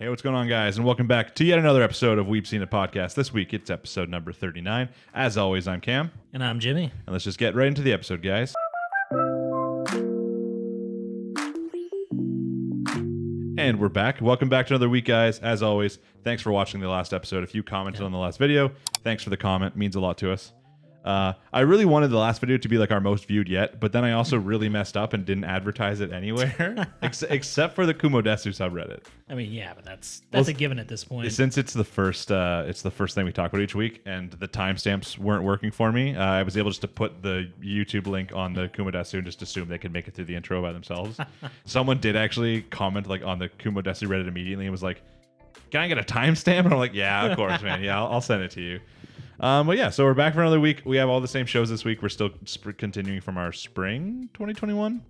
Hey, what's going on, guys? And welcome back to yet another episode of Weeb Seen It Podcast. This week, it's episode number 39. As always, I'm Cam. And I'm Jimmy. And let's just get right into the episode, guys. And we're back. Welcome back to another week, guys. As always, thanks for watching the last episode. If you commented on the last video, thanks for the comment. It means a lot to us. I really wanted the last video to be like our most viewed yet, but then I also really messed up and didn't advertise it anywhere, except for the Kumo Desu subreddit. I mean, yeah, but that's a given at this point. Since it's the first thing we talk about each week, and the timestamps weren't working for me, I was able just to put the YouTube link on the Kumo Desu and just assume they could make it through the intro by themselves. Someone did actually comment like on the Kumo Desu Reddit immediately and was like, "Can I get a timestamp?" And I'm like, "Yeah, of course, man. Yeah, I'll send it to you." But yeah, so we're back for another week. We have all the same shows this week. We're still continuing from our spring 2021.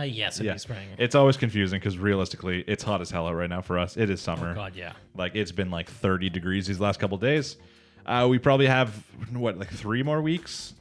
Yes, it'd be spring. It's always confusing because realistically, it's hot as hell out right now for us. It is summer. Oh God, yeah. Like it's been like 30 degrees these last couple days. We probably have like 3 more weeks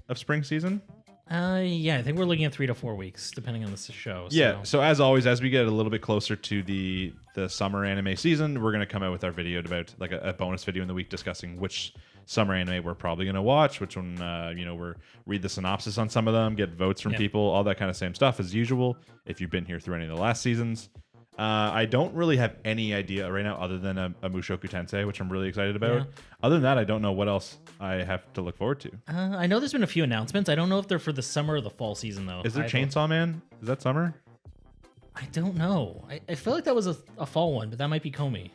of spring season. Yeah, I think we're looking at 3 to 4 weeks, depending on the show. Yeah. So as always, as we get a little bit closer to the summer anime season, we're gonna come out with our video about like a bonus video in the week discussing which summer anime we're probably gonna watch, which one we're read the synopsis on some of them, get votes from people, all that kind of same stuff as usual. If you've been here through any of the last seasons. I don't really have any idea right now other than a Mushoku Tensei, which I'm really excited about. Yeah. Other than that, I don't know what else I have to look forward to. I know there's been a few announcements. I don't know if they're for the summer or the fall season, though. Is there Chainsaw Man? Is that summer? I don't know. I feel like that was a fall one, but that might be Komi.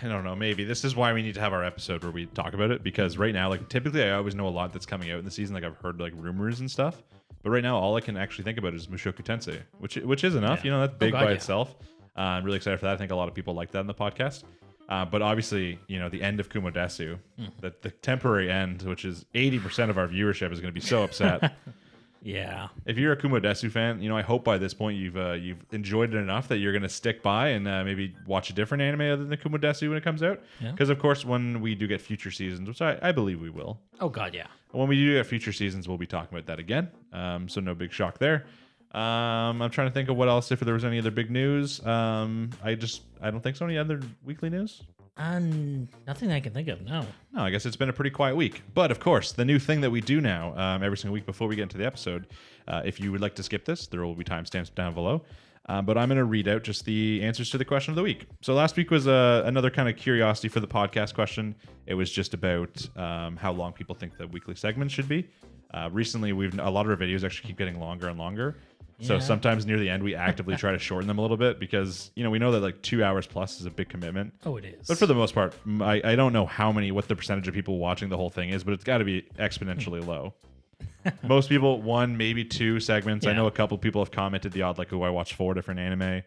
I don't know. Maybe. This is why we need to have our episode where we talk about it, because right now, like typically I always know a lot that's coming out in the season. Like I've heard like rumors and stuff. But right now, all I can actually think about is Mushoku Tensei, which is enough. Yeah. That's big by itself. I'm really excited for that. I think a lot of people like that in the podcast. But obviously, the end of Kumo Desu, the temporary end, which is 80% of our viewership, is going to be so upset. Yeah. If you're a Kumo Desu fan, I hope by this point you've enjoyed it enough that you're going to stick by and maybe watch a different anime other than Kumo Desu when it comes out. Because, of course, when we do get future seasons, which I believe we will. Oh, God, yeah. When we do get future seasons, we'll be talking about that again. So no big shock there. I'm trying to think of what else, if there was any other big news. I don't think so. Any other weekly news? Nothing I can think of, no. No, I guess it's been a pretty quiet week. But of course, the new thing that we do now every single week before we get into the episode, if you would like to skip this, there will be timestamps down below. But I'm going to read out just the answers to the question of the week. So last week was another kind of curiosity for the podcast question. It was just about how long people think the weekly segments should be. Recently, a lot of our videos actually keep getting longer and longer. So sometimes near the end, we actively try to shorten them a little bit because, we know that like 2 hours plus is a big commitment. Oh, it is. But for the most part, I don't know what the percentage of people watching the whole thing is, but it's got to be exponentially low. Most people, 1, maybe 2 segments. Yeah. I know a couple people have commented the odd, like, I watch 4 different anime.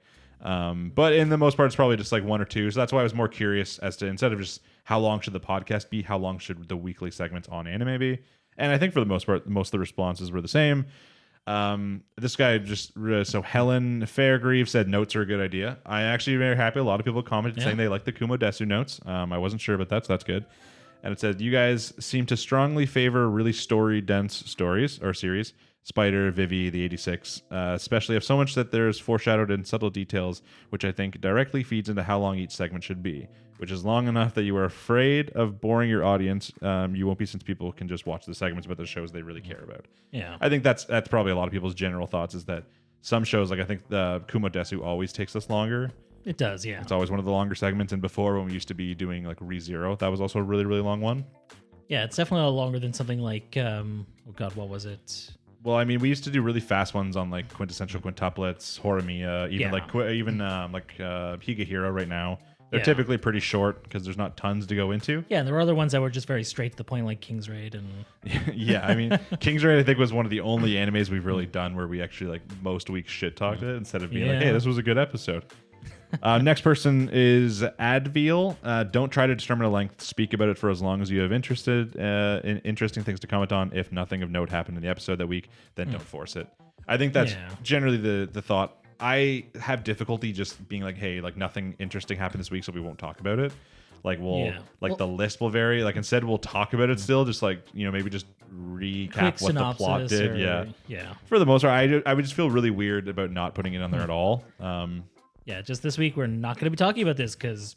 But in the most part, it's probably just like 1 or 2. So that's why I was more curious as to, instead of just how long should the podcast be, how long should the weekly segments on anime be? And I think for the most part, most of the responses were the same. This guy so Helen Fairgrieve said notes are a good idea. I actually very happy. A lot of people commented saying they like the Kumo Desu notes. I wasn't sure, but that's good. And it said, you guys seem to strongly favor really story-dense stories or series. Spider, Vivy, the 86, especially if so much that there's foreshadowed in subtle details, which I think directly feeds into how long each segment should be, which is long enough that you are afraid of boring your audience. You won't be, since people can just watch the segments about the shows they really care about. Yeah, I think that's probably a lot of people's general thoughts, is that some shows, like I think the Kumo Desu always takes us longer. It does, yeah. It's always one of the longer segments, and before, when we used to be doing like ReZero, that was also a really, really long one. Yeah, it's definitely a lot longer than something like, what was it? Well, I mean, we used to do really fast ones on like quintessential quintuplets, Horimiya, even Higehiro right now. They're typically pretty short because there's not tons to go into. Yeah, and there were other ones that were just very straight to the point, like King's Raid. And yeah, I mean, King's Raid I think was one of the only animes we've really done where we actually like most weeks shit talked it instead of being like, hey, this was a good episode. Next person is Advil. Don't try to determine a length. Speak about it for as long as you have in interesting things to comment on. If nothing of note happened in the episode that week, then don't force it. I think that's generally the thought. I have difficulty just being like, hey, like nothing interesting happened this week, so we won't talk about it. Like the list will vary. Like instead we'll talk about it still, just like, maybe just recap what the plot did. Yeah. For the most part, I would just feel really weird about not putting it on there at all. Yeah, just this week we're not going to be talking about this because.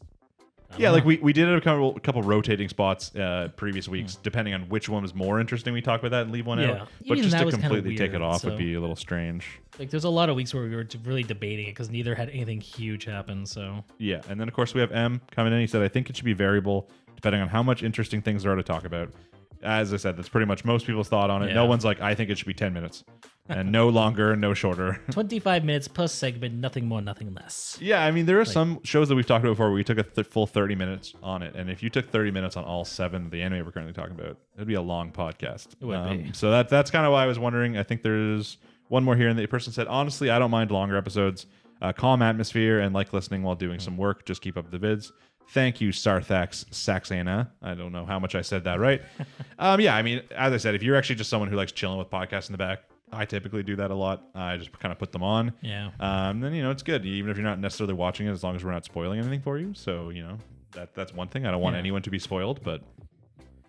Yeah, like we did a couple rotating spots previous weeks, depending on which one was more interesting. We talk about that and leave one out. But Even just that to was kinda completely take it weird, off so- would be a little strange. Like, there's a lot of weeks where we were really debating it because neither had anything huge happen. So Yeah, and then of course we have M coming in. He said, I think it should be variable depending on how much interesting things there are to talk about. As I said, that's pretty much most people's thought on it. Yeah. No one's like, I think it should be 10 minutes. And no longer, no shorter. 25 minutes plus segment, nothing more, nothing less. Yeah, I mean, there are some shows that we've talked about before where we took a full 30 minutes on it. And if you took 30 minutes on all 7 of the anime we're currently talking about, it'd be a long podcast. It would be. So that's kind of why I was wondering. I think there's one more here. And the person said, honestly, I don't mind longer episodes. Calm atmosphere and like listening while doing some work. Just keep up the vids. Thank you, Sarthax Saxena. I don't know how much I said that right. Yeah, I mean, as I said, if you're actually just someone who likes chilling with podcasts in the back, I typically do that a lot. I just kind of put them on. Yeah. Then, it's good. Even if you're not necessarily watching it, as long as we're not spoiling anything for you. So, that's one thing. I don't want anyone to be spoiled. But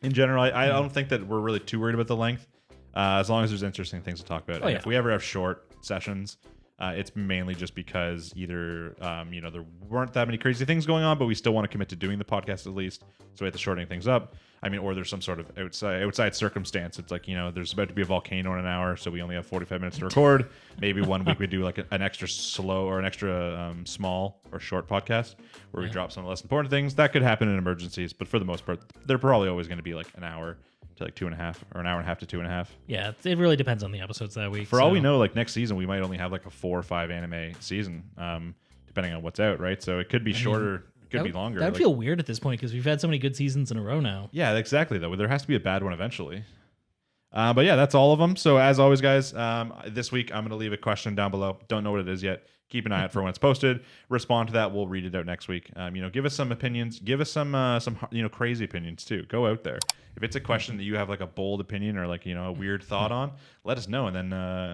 in general, I don't think that we're really too worried about the length. As long as there's interesting things to talk about. If we ever have short sessions, it's mainly just because either, there weren't that many crazy things going on, but we still want to commit to doing the podcast at least. So we have to shorten things up. I mean, or there's some sort of outside circumstance. It's like, there's about to be a volcano in an hour, so we only have 45 minutes to record. Maybe one week we do like an extra slow or an extra small or short podcast where we drop some of the less important things. That could happen in emergencies, but for the most part, they're probably always going to be like an hour to like 2.5 or an hour and a half to 2.5. Yeah, it really depends on the episodes that week. For all we know, like next season, we might only have like a 4 or 5 anime season, depending on what's out, right? So it could be shorter, it could be longer. That would feel weird at this point because we've had so many good seasons in a row now. Yeah, exactly, though. There has to be a bad one eventually. But yeah, that's all of them. So as always, guys, this week I'm going to leave a question down below. Don't know what it is yet. Keep an eye out for when it's posted. Respond to that. We'll read it out next week. Give us some opinions. Give us some crazy opinions too. Go out there. If it's a question that you have like a bold opinion or like a weird thought on, let us know, and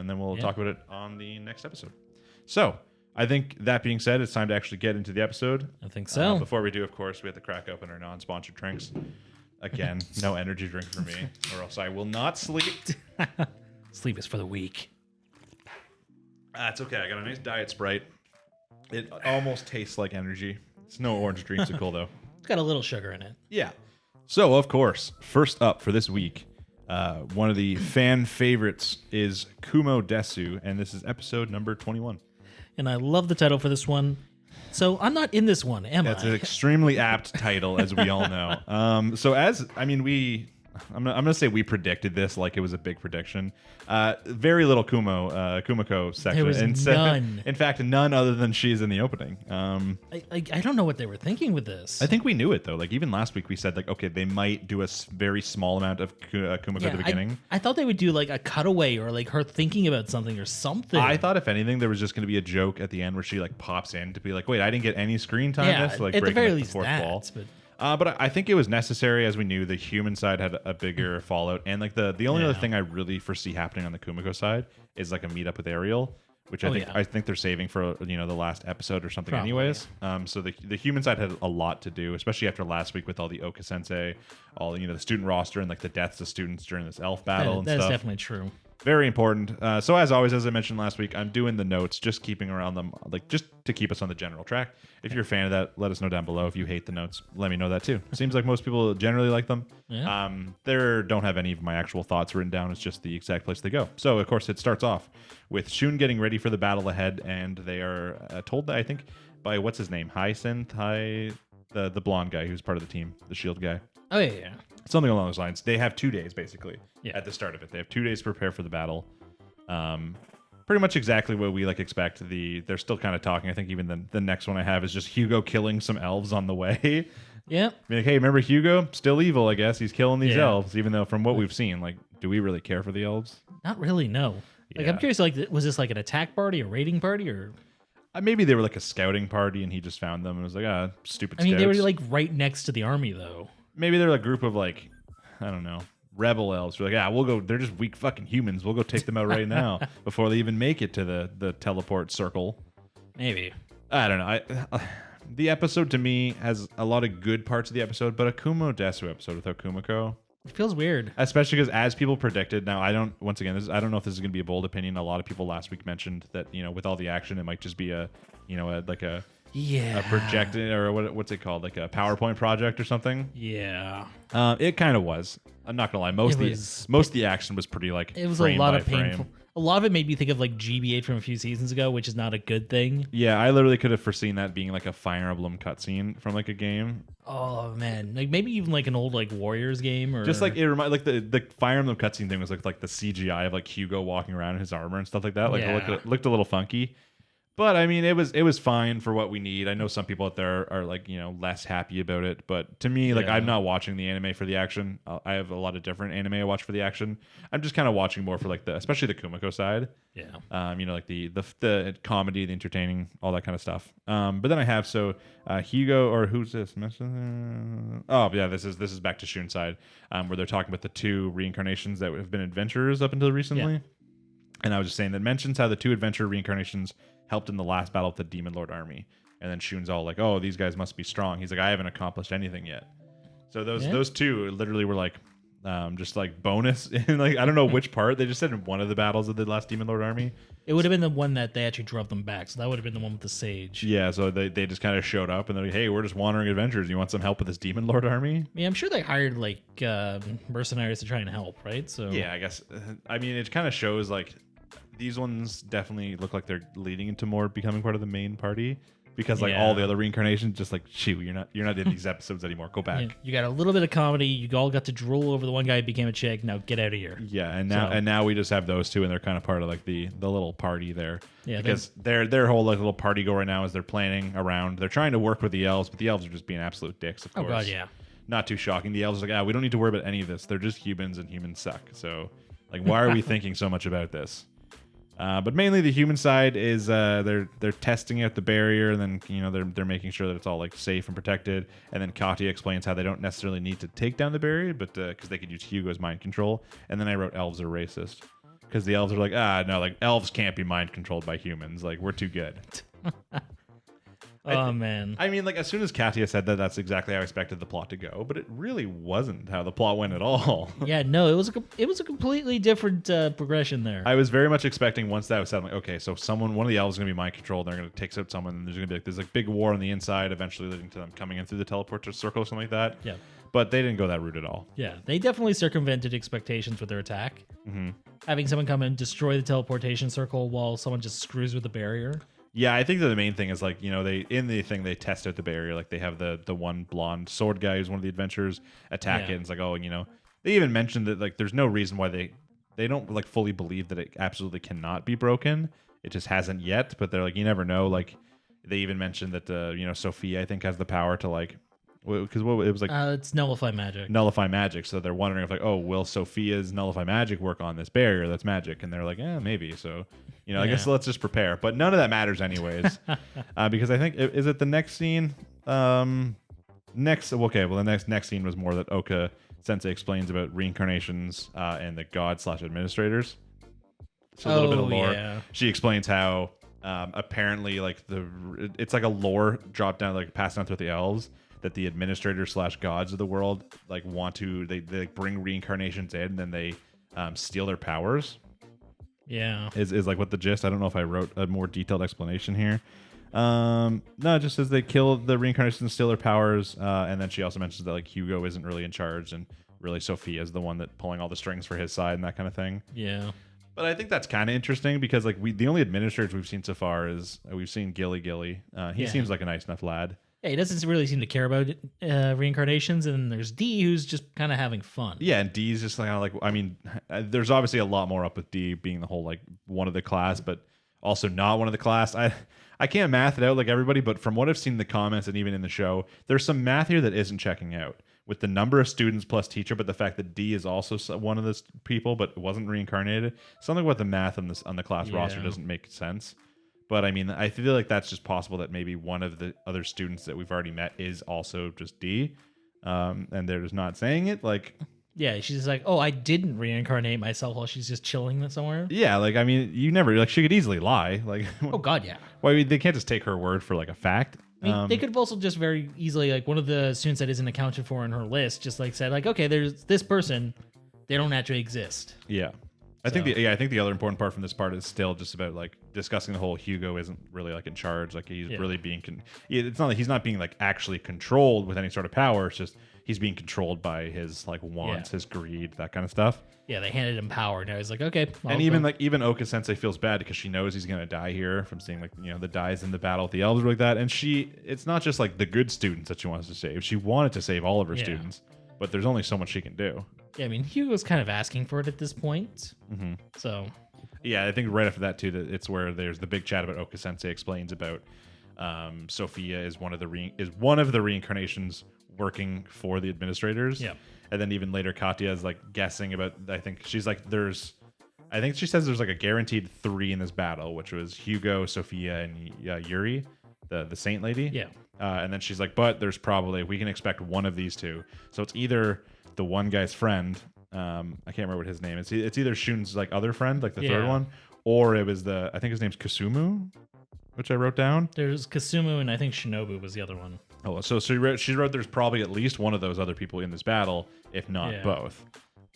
then we'll talk about it on the next episode. So I think that being said, it's time to actually get into the episode. I think so. Before we do, of course, we have to crack open our non-sponsored drinks. Again, no energy drink for me, or else I will not sleep. Sleep is for the weak. It's okay. I got a nice diet Sprite. It almost tastes like energy. It's no orange dreamsicle, though. It's got a little sugar in it. Yeah. So, of course, first up for this week, one of the fan favorites is Kumo Desu, and this is episode number 21. And I love the title for this one. So I'm not in this one, am That's I? an extremely apt title, as we all know. I'm gonna say we predicted this like it was a big prediction. Very little Kumoko section. There was none. In fact, none other than she's in the opening. I don't know what they were thinking with this. I think we knew it though. Like even last week we said like, okay, they might do a very small amount of Kumoko at the beginning. I thought they would do like a cutaway or like her thinking about something or something. I thought if anything there was just going to be a joke at the end where she like pops in to be like, wait, I didn't get any screen time. Yeah, This like at the breaking very like, least the fourth wall. But But I think it was necessary, as we knew the human side had a bigger fallout, and like the only other thing I really foresee happening on the Kumoko side is like a meetup with Ariel, which I think they're saving for the last episode or something, Probably, anyways. So the human side had a lot to do, especially after last week with all the Oka Sensei, all the student roster and like the deaths of students during this elf battle and that stuff. is definitely true. Very important. So as always, as I mentioned last week, I'm doing the notes, just keeping around them, like just to keep us on the general track. If you're a fan of that, let us know down below. If you hate the notes, let me know that too. Seems like most people generally like them. Yeah. Don't have any of my actual thoughts written down. It's just the exact place they go. So of course it starts off with Shun getting ready for the battle ahead, and they are told that I think by what's his name, the blonde guy who's part of the team, the shield guy. Oh yeah. Something along those lines. They have 2 days, basically, Yeah. at the start of it. They have 2 days to prepare for the battle. Pretty much exactly what we expect. They're still kind of talking. I think even the next one I have is just Hugo killing some elves on the way. Yeah. Be like, hey, remember Hugo? Still evil, I guess. He's killing these Yeah. elves, even though from what we've seen, do we really care for the elves? Not really, no. Like, Yeah. I'm curious, was this like an attack party, a raiding party, or... Maybe they were like a scouting party and he just found them and was like, stupid I mean, scouts. they were like right next to the army, though. Maybe they're a group of I don't know, rebel elves. We're like, we'll go. They're just weak fucking humans. We'll go take them out right now before they even make it to the teleport circle. Maybe. I don't know. The episode to me has a lot of good parts of the episode, but a Kumo Desu episode without Kumoko, It feels weird. especially because as people predicted. Now I don't. Once again, I don't know if this is going to be a bold opinion. A lot of people last week mentioned that with all the action, it might just be a like a Yeah. projected, or what's it called, like a PowerPoint project or something. Yeah. It kind of was. I'm not gonna lie. Most of the action was pretty like It was a frame lot by of painful. frame. A lot of it made me think of like GB8 from a few seasons ago, which is not a good thing. Yeah, I literally could have foreseen that being like a Fire Emblem cutscene from like a game. Oh man, like maybe even like an old like Warriors game, or Just like it reminded, like the Fire Emblem cutscene thing was like the CGI of like Hugo walking around in his armor and stuff like that. Like it looked a little funky. But I mean, it was fine for what we need. I know some people out there are like, less happy about it. But to me, like, I'm not watching the anime for the action. I have a lot of different anime I watch for the action. I'm just kind of watching more for like especially the Kumoko side. Yeah. Like the comedy, the entertaining, all that kind of stuff. But then I have Hugo, or who's this? Oh yeah, this is back to Shun side, where they're talking about the two reincarnations that have been adventurers up until recently. Yeah. And I was just saying that mentions how the two adventure reincarnations helped in the last battle with the Demon Lord army. And then Shun's all like, oh, these guys must be strong. He's like, I haven't accomplished anything yet. So those two literally were like just like bonus. And like, I don't know which part. They just said in one of the battles of the last Demon Lord army. It would have been the one that they actually drove them back. So that would have been the one with the sage. Yeah, so they just kind of showed up and they're like, hey, we're just wandering adventurers. You want some help with this Demon Lord army? Yeah, I'm sure they hired like mercenaries to try and help, right? So yeah, I guess. I mean, it kind of shows like these ones definitely look like they're leading into more becoming part of the main party, because like all the other reincarnations just like, shoot, you're not in these episodes anymore. Go back. Yeah, you got a little bit of comedy. You all got to drool over the one guy who became a chick. Now get out of here. Yeah, and now we just have those two, and they're kind of part of like the little party there. Yeah, because their whole like little party go right now is they're planning around. They're trying to work with the elves, but the elves are just being absolute dicks. Of course. Oh god, yeah. Not too shocking. The elves are like, we don't need to worry about any of this. They're just humans, and humans suck. So like, why are we thinking so much about this? But mainly the human side is they're testing out the barrier, and then they're making sure that it's all like safe and protected. And then Katia explains how they don't necessarily need to take down the barrier, but because they could use Hugo's mind control. And then I wrote elves are racist, because the elves are like, no, like elves can't be mind controlled by humans. Like, we're too good. Man. I mean, like, as soon as Katia said that, that's exactly how I expected the plot to go, but it really wasn't how the plot went at all. Yeah, no, it was a completely different progression there. I was very much expecting, once that was said, I'm like, okay, so one of the elves is going to be mind controlled, and they're going to take out someone, and there's going to be like this like big war on the inside, eventually leading to them coming in through the teleporter circle or something like that. Yeah. But they didn't go that route at all. Yeah, they definitely circumvented expectations with their attack. Mm-hmm. Having someone come and destroy the teleportation circle while someone just screws with the barrier. Yeah, I think that the main thing is like, they test out the barrier. Like, they have the one blonde sword guy who's one of the adventurers attack it, and it's like, they even mentioned that like there's no reason why they don't like fully believe that it absolutely cannot be broken. It just hasn't yet, but they're like, you never know. Like, they even mentioned that Sophia, I think, has the power to like, because it was like it's nullify magic. Nullify magic. So they're wondering if like, will Sophia's nullify magic work on this barrier that's magic? And they're like, maybe. So I guess let's just prepare. But none of that matters anyways, because I think is it the next scene. The next scene was more that Oka Sensei explains about reincarnations and the god / administrators. So a little bit of lore. Yeah. She explains how apparently like it's like a lore drop down, like passed down through the elves, that the administrators / gods of the world like want to they bring reincarnations in, and then they steal their powers. Yeah, is like what the gist. I don't know if I wrote a more detailed explanation here. No, it just says they kill the reincarnations and steal their powers, and then she also mentions that like Hugo isn't really in charge, and really Sophia is the one that pulling all the strings for his side and that kind of thing. Yeah. But I think that's kind of interesting, because like the only administrators we've seen so far is we've seen Gilly. He seems like a nice enough lad. Yeah, he doesn't really seem to care about reincarnations, and there's D, who's just kind of having fun. Yeah, and D's just like I mean, there's obviously a lot more up with D being the whole like one of the class, but also not one of the class. I can't math it out like everybody, but from what I've seen in the comments and even in the show, there's some math here that isn't checking out with the number of students plus teacher, but the fact that D is also one of the people, but wasn't reincarnated. Something about the math on the class roster doesn't make sense. But I mean, I feel like that's just possible that maybe one of the other students that we've already met is also just D, and they're just not saying it. Like, yeah, she's just like, oh, I didn't reincarnate myself while she's just chilling somewhere. Yeah, like I mean, you never like she could easily lie. Like, oh god, yeah. Why they can't just take her word for like a fact? I mean, they could have also just very easily, like, one of the students that isn't accounted for in her list, just like said, like, okay, there's this person, they don't actually exist. Yeah. I think the other important part from this part is still just about like discussing the whole Hugo isn't really like in charge. Like he's really being, it's not like he's not being like actually controlled with any sort of power. It's just he's being controlled by his like wants, his greed, that kind of stuff. Yeah, they handed him power. Now he's like, okay. And even Oka Sensei feels bad because she knows he's gonna die here from seeing like the dies in the battle with the elves like that. And it's not just like the good students that she wants to save. She wanted to save all of her students, but there's only so much she can do. Yeah, I mean Hugo's kind of asking for it at this point. Mm-hmm. So. Yeah, I think right after that too, that it's where there's the big chat about Oka Sensei explains about Sophia is one of the reincarnations working for the administrators. Yeah. And then even later, Katya is like guessing about. I think she's like, I think she says there's like a guaranteed 3 in this battle, which was Hugo, Sophia, and Yuri, the saint lady. Yeah. And then she's like, but there's probably we can expect one of these two. So it's either the one guy's friend. I can't remember what his name is. It's either Shun's like other friend, like the third one, or it was I think his name's Kasumu, which I wrote down. There's Kasumu, and I think Shinobu was the other one. Oh, so she wrote there's probably at least one of those other people in this battle, if not both.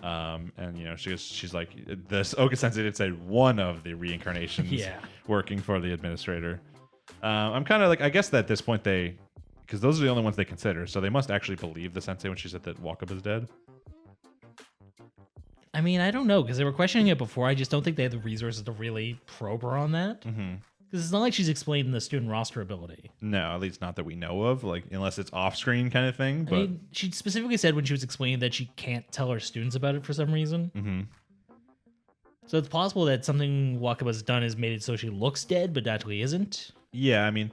And she's like, this Oka Sensei did say one of the reincarnations working for the administrator. I'm kind of like, I guess that at this point because those are the only ones they consider, so they must actually believe the sensei when she said that Wakaba's dead. I mean, I don't know, because they were questioning it before. I just don't think they had the resources to really probe her on that. Mm-hmm. Because it's not like she's explained the student roster ability. No, at least not that we know of, like unless it's off-screen kind of thing. But I mean, she specifically said when she was explaining that she can't tell her students about it for some reason. Mm-hmm. So it's possible that something Wakaba's done has made it so she looks dead, but actually isn't. Yeah, I mean,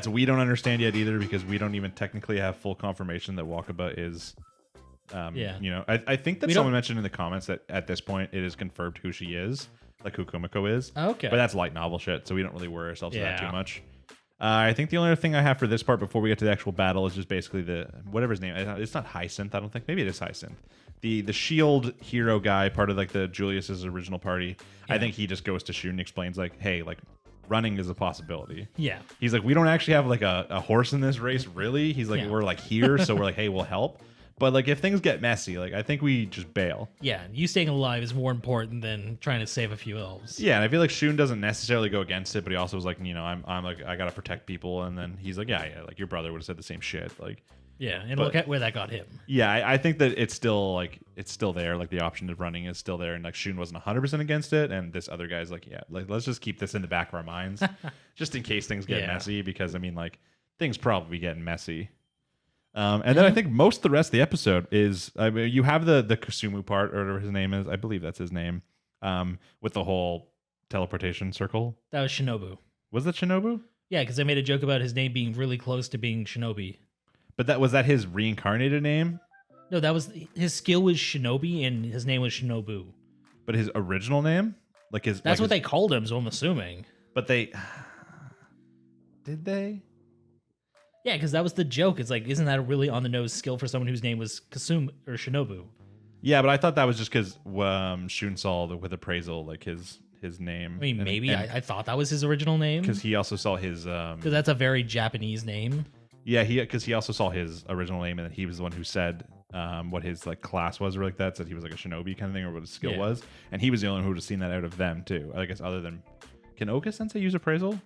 we don't understand yet either, because we don't even technically have full confirmation that Wakaba is... I think that someone mentioned in the comments that at this point it is confirmed who she is, like who Kumoko is. Okay. But that's light novel shit, so we don't really worry ourselves with that too much. I think the only other thing I have for this part before we get to the actual battle is just basically whatever his name is. It's not Hyacinth, I don't think. Maybe it is Hyacinth. The shield hero guy, part of like the Julius's original party. Yeah. I think he just goes to Shun and explains like, hey, like running is a possibility. Yeah. He's like, we don't actually have like a horse in this race, really. He's like, we're like here, so we're like, hey, we'll help. But like if things get messy, like I think we just bail. Yeah, you staying alive is more important than trying to save a few elves. Yeah, and I feel like Shun doesn't necessarily go against it, but he also was like, I'm like, I gotta protect people, and then he's like, yeah, like your brother would have said the same shit, like. Yeah, and look at where that got him. Yeah, I think that it's still there, like the option of running is still there, and like Shun wasn't 100% against it, and this other guy's like, yeah, like let's just keep this in the back of our minds, just in case things get messy, because I mean, like things probably getting messy. And then I think most of the rest of the episode is, I mean, you have the Kasumu part, or whatever his name is. I believe that's his name. With the whole teleportation circle. That was Shinobu. Was it Shinobu? Yeah, because I made a joke about his name being really close to being Shinobi. But was that his reincarnated name? No, that was his skill was Shinobi, and his name was Shinobu. But his original name, that's what they called him. So I'm assuming. But did they? Yeah, because that was the joke. It's like, isn't that a really on-the-nose skill for someone whose name was Kasum or Shinobu? Yeah, but I thought that was just because Shun saw with appraisal, like his name. I mean, maybe. I thought that was his original name. Because he also saw his... Because that's a very Japanese name. Yeah, because he also saw his original name, and then he was the one who said what his like class was, or like that. Said he was like a shinobi kind of thing, or what his skill was. And he was the only one who would have seen that out of them, too. I guess other than... Can Oka Sensei use appraisal?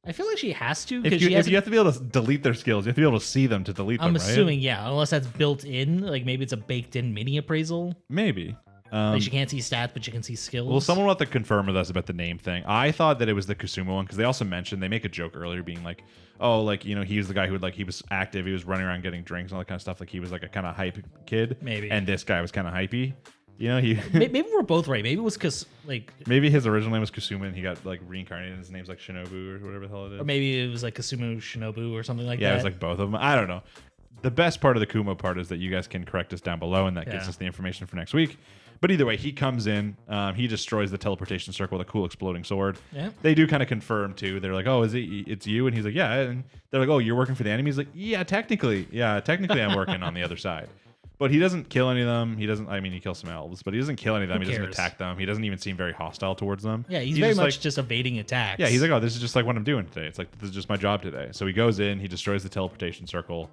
I feel like she has to. If you have to be able to delete their skills, you have to be able to see them to delete them, I'm assuming, yeah. Unless that's built in. Like maybe it's a baked-in mini appraisal. Maybe. Like she can't see stats, but she can see skills. Well, someone will have to confirm with us about the name thing. I thought that it was the Kusumo one, because they also mentioned, they make a joke earlier being like, oh, like, he was the guy who would, like, he was active, he was running around getting drinks and all that kind of stuff. Like, he was like a kind of hype kid. Maybe. And this guy was kind of hypey. Maybe we're both right. Maybe it was maybe his original name was Kasuma and he got like reincarnated and his name's like Shinobu or whatever the hell it is. Or maybe it was like Kasumu Shinobu or something like that. Yeah, it was like both of them. I don't know. The best part of the Kumo part is that you guys can correct us down below, and that gives us the information for next week. But either way, he comes in, he destroys the teleportation circle with a cool exploding sword. Yeah. They do kind of confirm too. They're like, "Oh, it's you?" And he's like, "Yeah." And they're like, "Oh, you're working for the enemy?" He's like, "Yeah, technically I'm working on the other side." But he doesn't kill any of them. He doesn't. I mean, he kills some elves, but he doesn't kill any of them. He doesn't attack them. He doesn't even seem very hostile towards them. Yeah, he's very much just evading attacks. Yeah, he's like, oh, this is just like what I'm doing today. It's like, this is just my job today. So he goes in, he destroys the teleportation circle.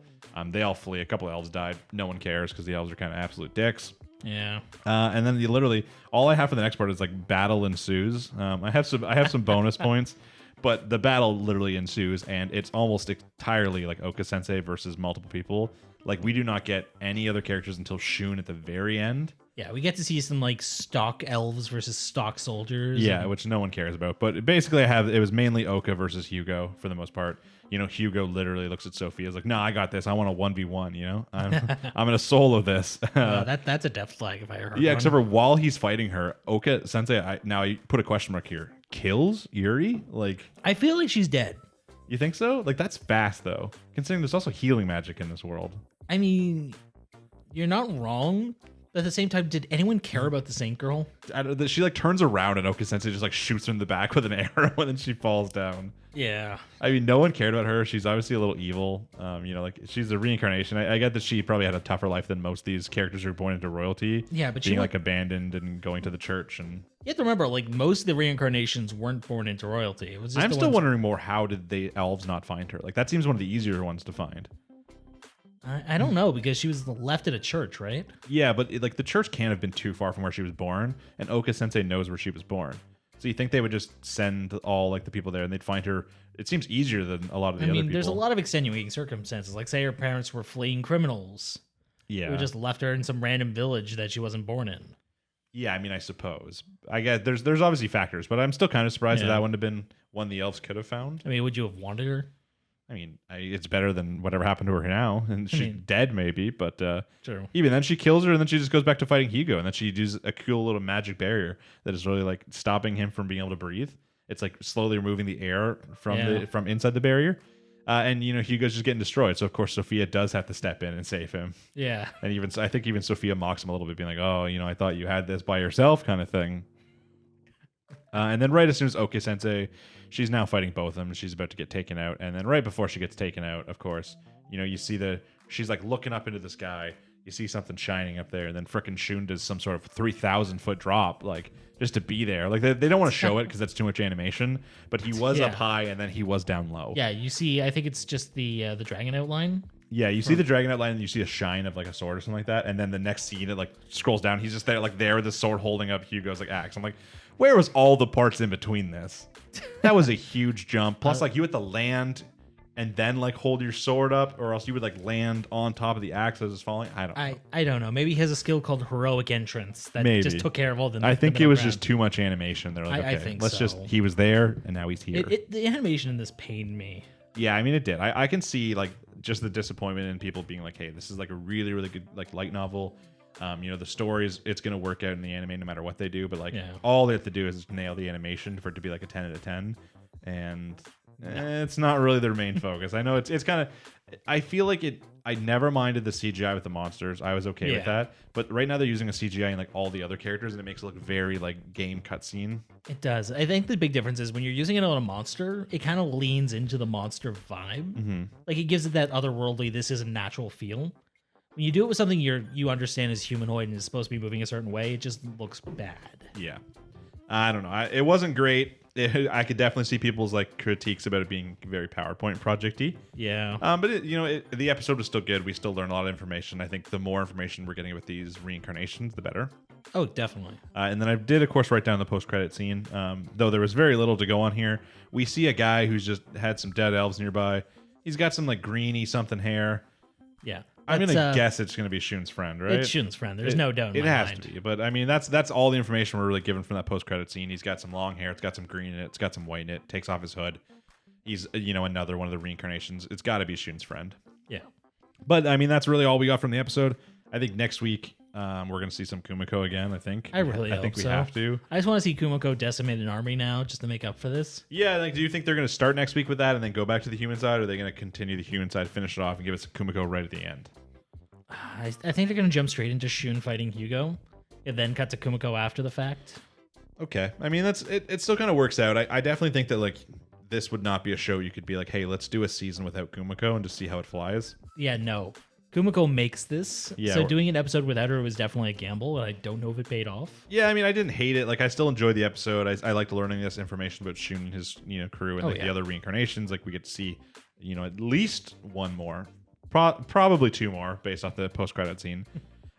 They all flee. A couple of elves died. No one cares because the elves are kind of absolute dicks. Yeah. And then you literally all I have for the next part is like battle ensues. I have some bonus points, but the battle literally ensues, and it's almost entirely like Oka Sensei versus multiple people. Like we do not get any other characters until Shun at the very end. Yeah, we get to see some like stock elves versus stock soldiers. Yeah, which no one cares about. But basically, it was mainly Oka versus Hugo for the most part. You know, Hugo literally looks at Sophia as like, "No, I got this. I want a 1v1. You know, I'm gonna solo this." That's a death flag if I ever heard Yeah, one. except for while he's fighting her, Oka Sensei. Now you put a question mark here. Kills Yuri? Like, I feel like she's dead. you think so? Like that's fast though, considering there's also healing magic in this world. I mean, you're not wrong. But at the same time, did anyone care about the Saint Girl? She like turns around and Oka Sensei just like shoots her in the back with an arrow and then she falls down. Yeah. I mean, no one cared about her. She's obviously a little evil. You know, like she's a reincarnation. I get that she probably had a tougher life than most of these characters who are born into royalty. Yeah, but being like abandoned and going to the church and. You have to remember, like most of the reincarnations weren't born into royalty. It was just I'm still wondering more. How did the elves not find her? Like that seems one of the easier ones to find. I don't know because she was left at a church, right? Yeah, but like the church can't have been too far from where she was born, and Oka Sensei knows where she was born. So you think they would just send all like the people there and they'd find her? It seems easier than a lot of the other people. There's a lot of extenuating circumstances. Like say her parents were fleeing criminals. Yeah. Who just left her in some random village that she wasn't born in. Yeah, I mean, I suppose. I guess there's obviously factors, but I'm still kind of surprised that wouldn't have been one the elves could have found. I mean, would you have wanted her? I mean, it's better than whatever happened to her now, and she's dead maybe. But true. Even then, she kills her, and then she just goes back to fighting Hugo, and then she does a cool little magic barrier that is really like stopping him from being able to breathe. It's like slowly removing the air from inside the barrier, and you know Hugo's just getting destroyed. So of course Sophia does have to step in and save him. Yeah, and I think even Sophia mocks him a little bit, being like, "Oh, you know, I thought you had this by yourself," kind of thing. And then right as soon as Oka Sensei, she's now fighting both of them. She's about to get taken out. And then right before she gets taken out, of course, you know, you see she's like looking up into the sky. You see something shining up there. And then frickin' Shun does some sort of 3,000 foot drop, like just to be there. Like they don't want to show it because that's too much animation. But he was up high and then he was down low. Yeah, you see, I think it's just the dragon outline. Yeah, you see the dragon outline and you see a shine of like a sword or something like that. And then the next scene, it like scrolls down. He's just there, like there with the sword holding up Hugo's like axe. I'm like, where was all the parts in between this? That was a huge jump. Plus, like you had to land and then like hold your sword up, or else you would like land on top of the axe as it's falling. I don't know. I don't know. Maybe he has a skill called heroic entrance that just took care of all the. I think it was just too much animation. They're like, okay, I think let's so. just. He was there and now he's here. The animation in this pained me. Yeah, I mean it did. I can see like just the disappointment in people being like, hey, this is like a really really good like light novel. You know, the stories, it's going to work out in the anime no matter what they do, but like all they have to do is nail the animation for it to be like a 10 out of 10. And it's not really their main focus. I know it's kind of, I feel like I never minded the CGI with the monsters. I was okay with that. But right now they're using a CGI in like all the other characters and it makes it look very like game cutscene. It does. I think the big difference is when you're using it on a monster, it kind of leans into the monster vibe. Mm-hmm. Like it gives it that otherworldly, this is a natural feel. When you do it with something you understand is humanoid and is supposed to be moving a certain way, it just looks bad. Yeah. I don't know. It wasn't great. I could definitely see people's like critiques about it being very PowerPoint project-y. Yeah. But the episode was still good. We still learned a lot of information. I think the more information we're getting with these reincarnations, the better. Oh, definitely. And then I did, of course, write down the post-credit scene. Though there was very little to go on here. We see a guy who's just had some dead elves nearby. He's got some like greeny something hair. Yeah. I'm gonna guess it's gonna be Shun's friend, right? It's Shun's friend. There's no doubt. It has to be, but I mean that's all the information we're really given from that post-credit scene. He's got some long hair. It's got some green in it. It's got some white in it. Takes off his hood. He's another one of the reincarnations. It's got to be Shun's friend. Yeah. But I mean that's really all we got from the episode. I think next week we're gonna see some Kumoko again. I think. I think we have to. I just want to see Kumoko decimate an army now, just to make up for this. Yeah. Like, do you think they're gonna start next week with that and then go back to the human side, or are they gonna continue the human side, finish it off, and give us Kumoko right at the end? I think they're going to jump straight into Shun fighting Hugo and then cut to Kumoko after the fact. Okay. I mean, it still kind of works out. I definitely think that, like, this would not be a show you could be like, hey, let's do a season without Kumoko and just see how it flies. Yeah, no. Kumoko makes this. Yeah, so doing an episode without her was definitely a gamble, and I don't know if it paid off. Yeah, I mean, I didn't hate it. Like, I still enjoyed the episode. I liked learning this information about Shun and his, crew and the other reincarnations. Like, we get to see, at least one more. Probably two more based off the post-credit scene.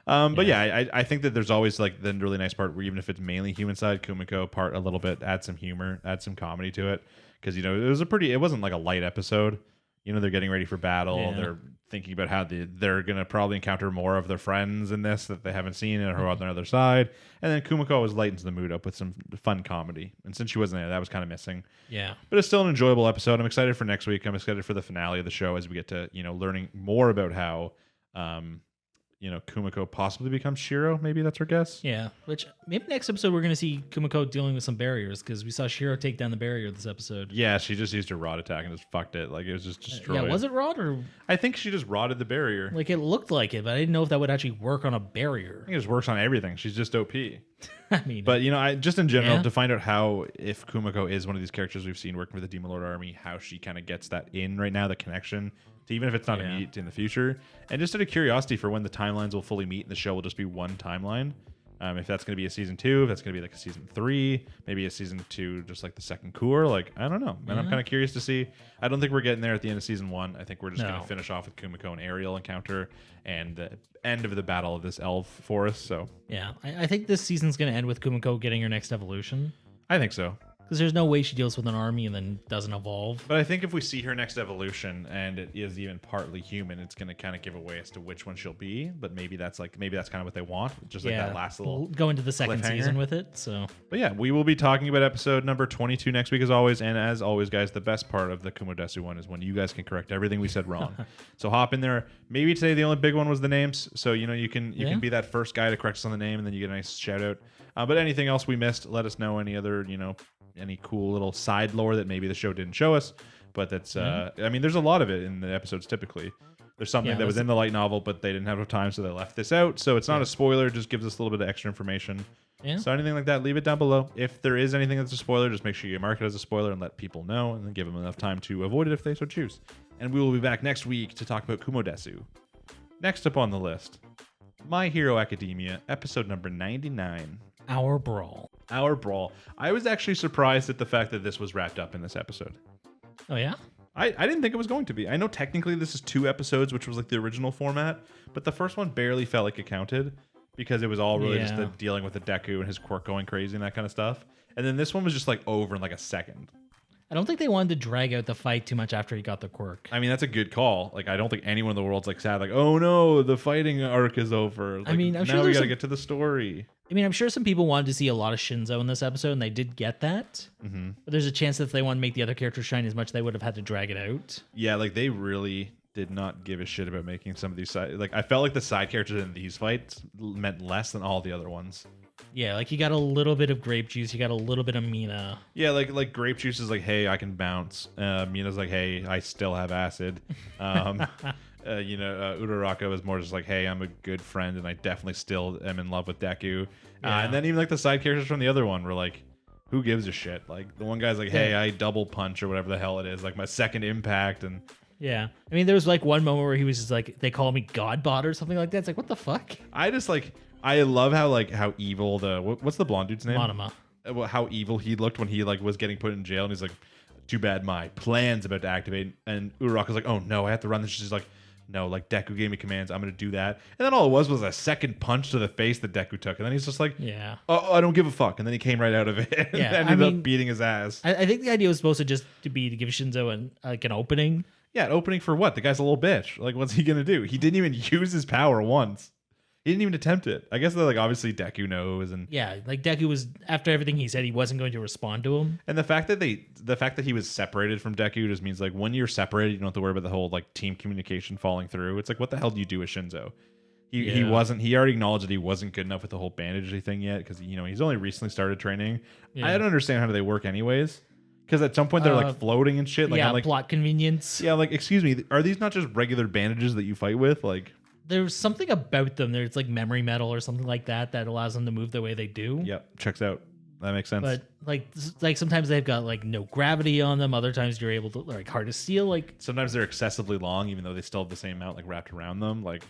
But yeah, I think that there's always like the really nice part where even if it's mainly human side, Kumiko part a little bit, add some humor, add some comedy to it. Because, you know, it wasn't like a light episode. You know, they're getting ready for battle. Yeah. They're thinking about how they're going to probably encounter more of their friends in this that they haven't seen and who are on the other side. And then Kumiko always lightens the mood up with some fun comedy. And since she wasn't there, that was kind of missing. Yeah. But it's still an enjoyable episode. I'm excited for next week. I'm excited for the finale of the show as we get to, you know, learning more about how, you know, Kumiko possibly becomes Shiro. Maybe that's her guess. Yeah, which maybe next episode we're going to see Kumiko dealing with some barriers because we saw Shiro take down the barrier this episode. Yeah, she just used her rod attack and just fucked it. Like, it was just destroyed. Yeah, was it rod or? I think she just rotted the barrier. Like, it looked like it, but I didn't know if that would actually work on a barrier. I think it just works on everything. She's just OP. I mean, But, you know, I just in general, Yeah. to find out how, if Kumiko is one of these characters we've seen working with the Demon Lord Army, how she kind of gets that in right now, the connection, to even if it's not Yeah. immediate in the future. And just out of curiosity for when the timelines will fully meet and the show will just be one timeline. If that's going to be a season 2, if that's going to be like a season 3, maybe a season 2, just like the second cour, like, I don't know. And I'm kind of curious to see. I don't think we're getting there at the end of season 1. I think we're just going to finish off with Kumiko and Ariel encounter and the end of the battle of this elf forest. So yeah, I think this season's going to end with Kumiko getting her next evolution I think so. because there's no way she deals with an army and then doesn't evolve. But I think if we see her next evolution and it is even partly human, it's going to kind of give away as to which one she'll be. But maybe that's kind of what they want, just like that last little. We'll go into the second cliffhanger. season with it. So But yeah, we will be talking about episode number 22 next week as always. And as always, guys, the best part of the Kumo Desu one is when you guys can correct everything we said wrong. So hop in there. Maybe today the only big one was the names. So, you know, you can be that first guy to correct us on the name and then you get a nice shout out. But anything else we missed, let us know. Any other, you know, any cool little side lore that maybe the show didn't show us. But that's, I mean, there's a lot of it in the episodes typically. There's something that was in the light novel, but they didn't have enough time, so they left this out. So it's not a spoiler, it just gives us a little bit of extra information. Yeah. So anything like that, leave it down below. If there is anything that's a spoiler, just make sure you mark it as a spoiler and let people know, and then give them enough time to avoid it if they so choose. And we will be back next week to talk about Kumo Desu. Next up on the list, My Hero Academia, episode number 99. Our Brawl. Our Brawl. I was actually surprised at the fact that this was wrapped up in this episode. Oh, yeah? I didn't think it was going to be. I know technically this is 2 episodes, which was like the original format, but the first one barely felt like it counted because it was all really just dealing with the Deku and his quirk going crazy and that kind of stuff. And then this one was just like over in like a second. I don't think they wanted to drag out the fight too much after he got the quirk. I mean, that's a good call. Like, I don't think anyone in the world's like sad, like, oh no, the fighting arc is over. Like, I mean, I'm now sure we there's gotta some- get to the story. I mean, I'm sure some people wanted to see a lot of Shinzo in this episode, and they did get that. Mm-hmm. But there's a chance that if they want to make the other characters shine as much, they would have had to drag it out. Yeah, like they really did not give a shit about making some of these side. Like, I felt like the side characters in these fights meant less than all the other ones. Yeah, like you got a little bit of grape juice, you got a little bit of Mina. Yeah, like grape juice is like, hey, I can bounce. Mina's like, hey, I still have acid. Uraraka is more just like, hey, I'm a good friend and I definitely still am in love with Deku. And then even like the side characters from the other one were like, who gives a shit? Like the one guy's like, hey, I double punch or whatever the hell it is, like my second impact. And yeah, I mean, there was like one moment where he was just like, they call me Godbot or something like that. It's like, what the fuck? I love how evil what's the blonde dude's name? Monoma. How evil he looked when he like was getting put in jail and he's like, too bad my plan's about to activate. And Uraraka's like, oh no, I have to run this. She's like, no, like Deku gave me commands, I'm gonna do that. And then all it was a second punch to the face that Deku took, and then he's just like, yeah, oh, I don't give a fuck. And then he came right out of it and ended up beating his ass. I think the idea was supposed to just to give Shinzo an opening. Yeah, an opening for what? The guy's a little bitch. Like, what's he gonna do? He didn't even use his power once. He didn't even attempt it. I guess that like obviously Deku knows, and yeah, like Deku was, after everything he said, he wasn't going to respond to him. And the fact that he was separated from Deku just means like when you're separated, you don't have to worry about the whole like team communication falling through. It's like, what the hell do you do with Shinzo? He already acknowledged that he wasn't good enough with the whole bandage thing yet because he's only recently started training. Yeah. I don't understand how do they work anyways. Because at some point they're like floating and shit. Like, yeah, I'm like, plot convenience. Yeah, like excuse me, are these not just regular bandages that you fight with? Like, there's something about them. There's like memory metal or something like that allows them to move the way they do. Yep, checks out. That makes sense. But like sometimes they've got like no gravity on them. Other times you're able to like hard to steel. Like sometimes they're excessively long, even though they still have the same amount like wrapped around them. Like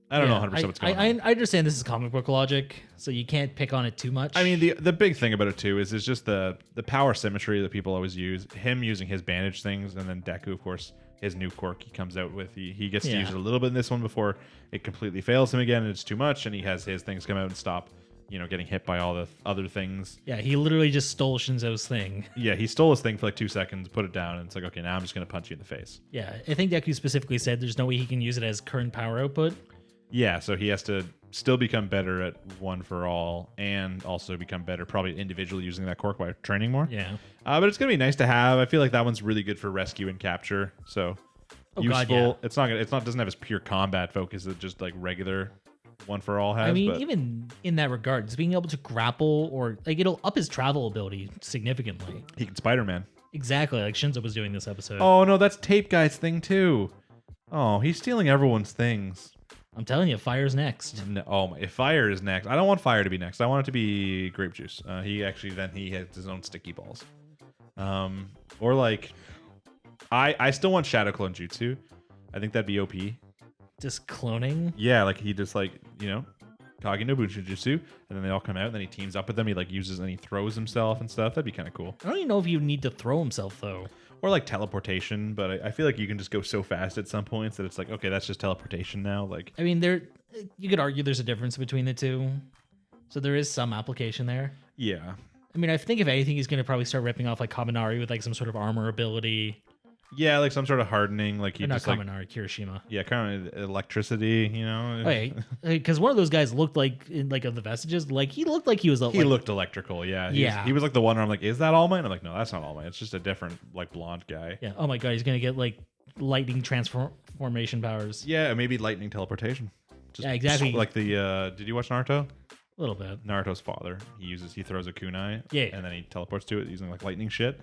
I don't know 100% what's going on. I understand this is comic book logic, so you can't pick on it too much. I mean, the big thing about it too is just the power symmetry that people always use. Him using his bandage things, and then Deku, of course, his new quirk he comes out with. He gets to use it a little bit in this one before it completely fails him again and it's too much, and he has his things come out and stop, getting hit by all the other things. Yeah, he literally just stole Shinzo's thing. Yeah, he stole his thing for like 2 seconds, put it down, and it's like, okay, now I'm just going to punch you in the face. Yeah, I think Deku specifically said there's no way he can use it as current power output. Yeah, so he has to still become better at One for All and also become better probably individually using that quirk by training more. Yeah. But it's going to be nice to have. I feel like that one's really good for rescue and capture. So useful. God, yeah. It's not doesn't have his pure combat focus. It's just like regular One for All has. I mean, but even in that regard, just being able to grapple or like it'll up his travel ability significantly. he can Spider-Man. Exactly, like Shinzo was doing this episode. Oh no, that's Tape Guy's thing too. Oh, he's stealing everyone's things. I'm telling you, Fire's next. No, if Fire is next, I don't want Fire to be next. I want it to be Grape Juice. He has his own sticky balls. Or like, I still want Shadow Clone Jutsu. I think that'd be OP. Just cloning? Yeah, like he just like, Kage no Bunshin Jutsu, and then they all come out, and then he teams up with them. He like uses and he throws himself and stuff. That'd be kind of cool. I don't even know if you need to throw himself though. Or like teleportation, but I feel like you can just go so fast at some points that it's like, okay, that's just teleportation now. Like, I mean, you could argue there's a difference between the two, so there is some application there. yeah, I mean, I think if anything, he's gonna probably start ripping off like Kaminari with like some sort of armor ability. yeah, like some sort of hardening, like he Or not just like, Kaminari, yeah, Kirishima. kind of electricity, Okay, because one of those guys looked like in like of the vestiges, like he looked like he was. He looked electrical, yeah. He was like the one where I'm like, is that All Might? I'm like, no, that's not All Might. It's just a different like blonde guy. Yeah. Oh my god, he's gonna get like lightning transformation powers. Yeah, maybe lightning teleportation. Just Yeah, exactly. Like the did you watch Naruto? A little bit. Naruto's father. He throws a kunai. Yeah. And then he teleports to it using like lightning shit.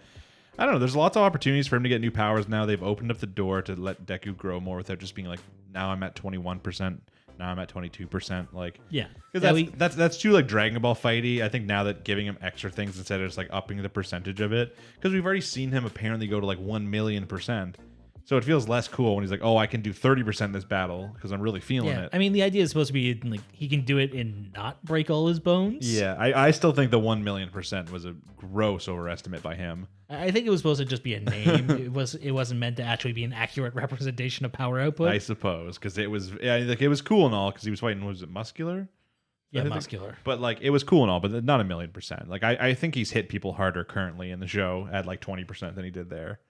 I don't know. There's lots of opportunities for him to get new powers now. They've opened up the door to let Deku grow more without just being like, now I'm at 21%. Now I'm at 22%. Like, Yeah. because that's too like Dragon Ball fighty. I think now that giving him extra things instead of just like upping the percentage of it, because we've already seen him apparently go to like 1,000,000%. So it feels less cool when he's like, oh, I can do 30% this battle because I'm really feeling it. I mean, the idea is supposed to be like he can do it and not break all his bones. Yeah, I still think the 1,000,000% was a gross overestimate by him. I think it was supposed to just be a name. it wasn't meant to actually be an accurate representation of power output. I suppose, because it was it was cool and all because he was fighting. Was it Muscular? Yeah, Muscular. But like it was cool and all, but not 1,000,000%. Like I think he's hit people harder currently in the show at like 20% than he did there.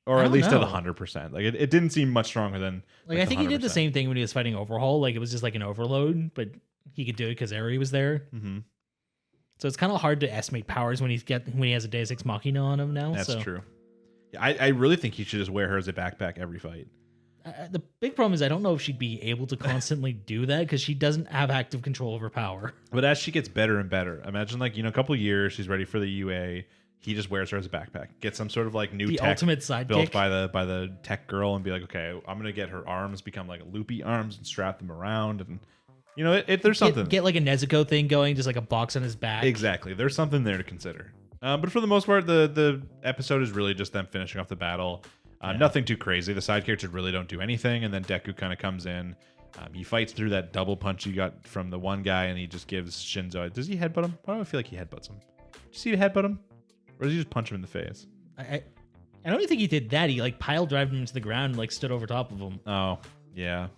Or at least at 100%. Like it didn't seem much stronger than. Like I think he did the same thing when he was fighting Overhaul. Like it was just like an overload, but he could do it because Eri was there. Mm-hmm. So it's kind of hard to estimate powers when he has a Deus Ex Machina on him now. That's true. Yeah, I really think he should just wear her as a backpack every fight. The big problem is I don't know if she'd be able to constantly do that because she doesn't have active control over power. But as she gets better and better, imagine like a couple years she's ready for the UA. He just wears her as a backpack. Get some sort of like new tech ultimate sidekick built by the tech girl and be like, okay, I'm gonna get her arms become like loopy arms and strap them around and there's something. Get like a Nezuko thing going, just like a box on his back. Exactly. There's something there to consider. But for the most part, the episode is really just them finishing off the battle. Nothing too crazy. The side characters really don't do anything, and then Deku kind of comes in. He fights through that double punch he got from the one guy, and he just gives Shinzo. Does he headbutt him? Why do I feel like he headbutts him? Did you see he headbutt him? Or does he just punch him in the face? I don't even think he did that. He like pile drived him into the ground and like stood over top of him. Oh, yeah.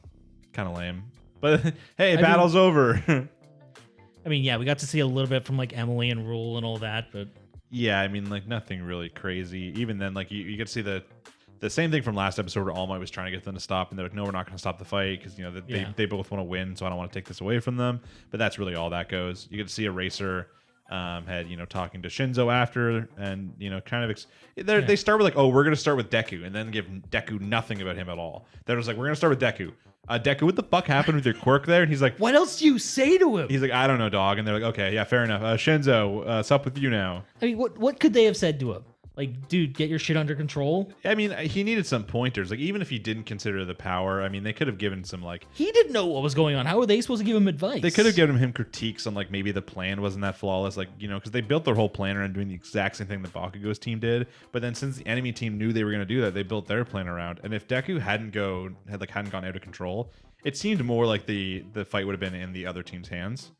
Kind of lame. But hey, battle's over. I mean, yeah, we got to see a little bit from like Emily and Rule and all that, but yeah, I mean, like nothing really crazy. Even then, like you get to see the same thing from last episode where All Might was trying to get them to stop, and they're like, no, we're not going to stop the fight because they both want to win, so I don't want to take this away from them. But that's really all that goes. You get to see Eraser had talking to Shinzo after, and kind of they start with like, oh, we're going to start with Deku, and then give Deku nothing about him at all. They're just like, we're going to start with Deku. Deku, what the fuck happened with your quirk there? And he's like, what else do you say to him? He's like, I don't know, dog. And they're like, okay, yeah, fair enough. Shinzo, what's up with you now? I mean, what could they have said to him? Like, dude, get your shit under control. I mean, he needed some pointers. Like, even if he didn't consider the power, I mean, they could have given some like. He didn't know what was going on. How were they supposed to give him advice? They could have given him critiques on like maybe the plan wasn't that flawless, like because they built their whole plan around doing the exact same thing that Bakugo's team did. But then since the enemy team knew they were going to do that, they built their plan around. And if Deku hadn't gone out of control, it seemed more like the fight would have been in the other team's hands.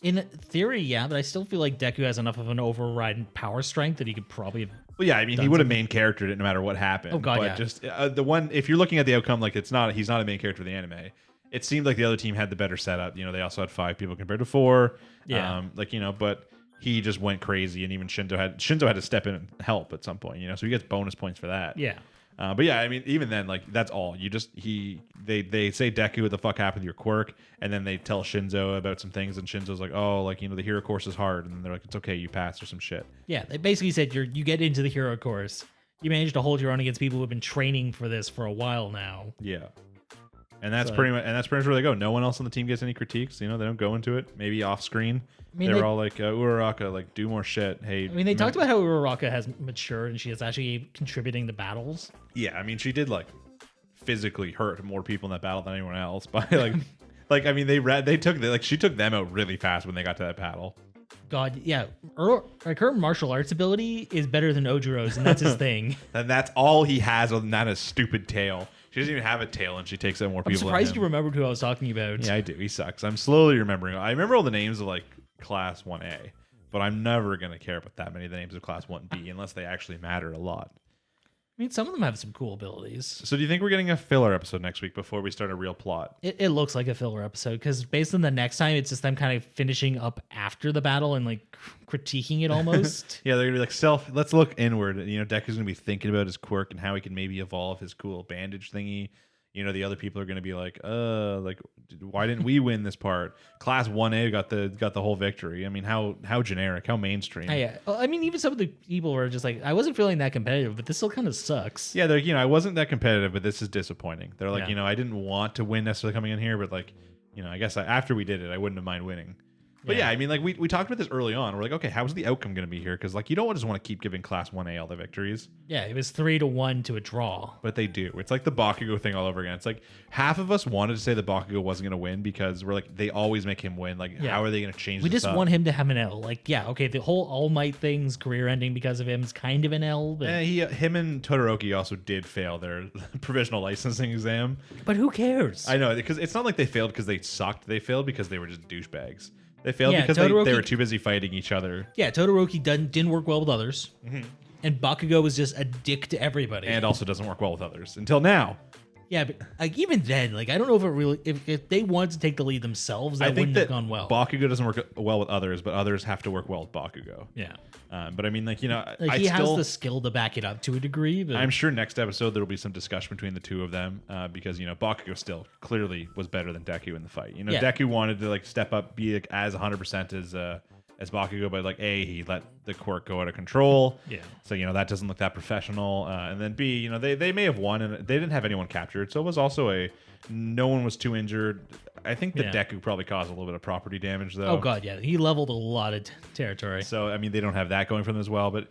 In theory, yeah, but I still feel like Deku has enough of an overriding power strength that he could probably have Well, yeah, I mean, he would have main charactered it no matter what happened. Oh god, but yeah. just the one, if you're looking at the outcome, like he's not a main character of the anime. It seemed like the other team had the better setup. You know, they also had 5 people compared to 4. Yeah. Like, you know, but he just went crazy, and even Shinzo had to step in and help at some point. You know, so he gets bonus points for that. Yeah. But yeah, I mean, even then, like that's all. They say Deku, what the fuck happened to your quirk, and then they tell Shinzo about some things, and Shinzo's like, oh, like you know, the hero course is hard, and they're like, it's okay, you passed or some shit. Yeah, they basically said you get into the hero course. You managed to hold your own against people who have been training for this for a while now. Yeah. And that's pretty much where they go. No one else on the team gets any critiques. You know, they don't go into it. Maybe off screen. I mean, they're all like, Uraraka, like, do more shit. Hey, I mean, they talked about how Uraraka has matured and she is actually contributing to battles. Yeah, I mean, she did like physically hurt more people in that battle than anyone else by she took them out really fast when they got to that battle. God, yeah, her martial arts ability is better than Ojiro's, and that's his thing. And that's all he has, other than that, a stupid tail. She doesn't even have a tail, and she takes out more people. I'm surprised you remembered who I was talking about. Yeah, I do. He sucks. I'm slowly remembering. I remember all the names of like Class 1A, but I'm never going to care about that many of the names of Class 1B unless they actually matter a lot. I mean, some of them have some cool abilities. So do you think we're getting a filler episode next week before we start a real plot? It looks like a filler episode because based on the next time, it's just them kind of finishing up after the battle and like critiquing it almost. Yeah, they're going to be like, let's look inward. You know, Deku's going to be thinking about his quirk and how he can maybe evolve his cool bandage thingy. You know, the other people are going to be like, why didn't we win this part? Class 1A got the whole victory. I mean, how generic, how mainstream. Yeah. Well, I mean, even some of the people were just like, I wasn't feeling that competitive, but this still kind of sucks. Yeah, they're, you know, I wasn't that competitive, but this is disappointing. They're like, Yeah. you know, I didn't want to win necessarily coming in here, but like, you know, I guess after we did it, I wouldn't have mind winning. But yeah, I mean, like we talked about this early on. We're like, okay, how's the outcome going to be here? Because like you don't just want to keep giving Class 1A all the victories. Yeah, it was 3-1 to a draw. But they do. It's like the Bakugo thing all over again. It's like half of us wanted to say the Bakugo wasn't going to win because we're like, they always make him win. Like, how are they going to change We this just up? want him to have an L. Like, yeah, okay, the whole All Might thing's career ending because of him is kind of an L. But, him and Todoroki also did fail their provisional licensing exam. But who cares? I know, because it's not like they failed because they sucked. They failed because they were just douchebags. They failed because Todoroki, they were too busy fighting each other. Yeah, Todoroki didn't work well with others. Mm-hmm. And Bakugo was just a dick to everybody. And also doesn't work well with others. Until now. Yeah, but like even then, like I don't know if it really if they wanted to take the lead themselves, that wouldn't have gone well. Bakugo doesn't work well with others, but others have to work well with Bakugo. Yeah. But I mean, like, you know, like he has the skill to back it up to a degree. But I'm sure next episode there will be some discussion between the two of them because, you know, Bakugo still clearly was better than Deku in the fight. You know, Deku wanted to like step up, be like, as 100% as Bakugo, but like he let the quirk go out of control. Yeah. So, you know, that doesn't look that professional. And then B, you know, they may have won and they didn't have anyone captured. So it was also no one was too injured. I think the Deku probably caused a little bit of property damage though. Oh god, yeah. He leveled a lot of territory. So, I mean, they don't have that going for them as well, but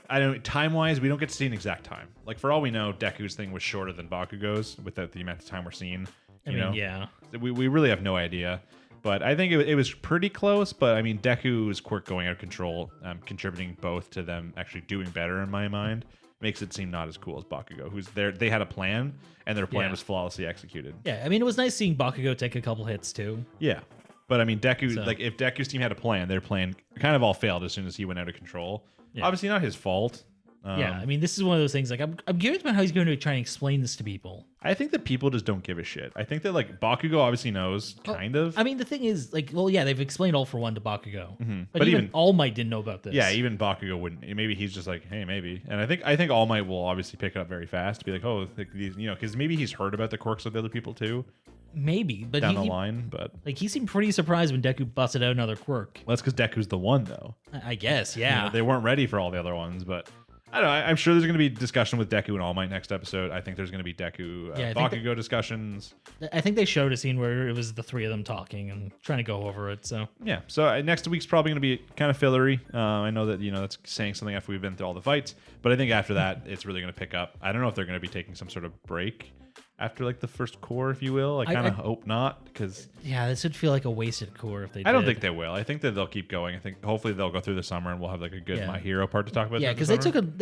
I don't time-wise, we don't get to see an exact time. Like, for all we know, Deku's thing was shorter than Bakugo's without the amount of time we're seeing. I mean, yeah. We really have no idea. But I think it was pretty close. But, I mean, Deku's quirk going out of control, contributing both to them actually doing better in my mind, makes it seem not as cool as Bakugo, who's there. They had a plan, and their plan was flawlessly executed. Yeah, I mean, it was nice seeing Bakugo take a couple hits, too. Yeah. But, I mean, Deku, like, if Deku's team had a plan, their plan kind of all failed as soon as he went out of control. Yeah. Obviously not his fault. Yeah, I mean, this is one of those things, like, I'm curious about how he's going to try and explain this to people. I think that people just don't give a shit. I think that, like, Bakugo obviously knows, kind of. I mean, the thing is, like, well, yeah, they've explained All for One to Bakugo. Mm-hmm. But even All Might didn't know about this. Yeah, even Bakugo wouldn't. Maybe he's just like, hey, maybe. And I think All Might will obviously pick it up very fast. Be like, oh, these, you know, because maybe he's heard about the quirks of the other people, too. Maybe, but down the line, but like he seemed pretty surprised when Deku busted out another quirk. Well, that's because Deku's the one, though. I guess, yeah. You know, they weren't ready for all the other ones, but I don't know. I'm sure there's going to be discussion with Deku and All Might next episode. I think there's going to be Deku Bakugo discussions. I think they showed a scene where it was the three of them talking and trying to go over it. So yeah. So next week's probably going to be kind of fillery. I know that, you know, that's saying something after we've been through all the fights, but I think after that it's really going to pick up. I don't know if they're going to be taking some sort of break after like the first core, if you will. I kind of hope not, because this would feel like a wasted core if they did. I don't think they will. I think that they'll keep going. I think hopefully they'll go through the summer and we'll have like a good My Hero part to talk about. Yeah, because they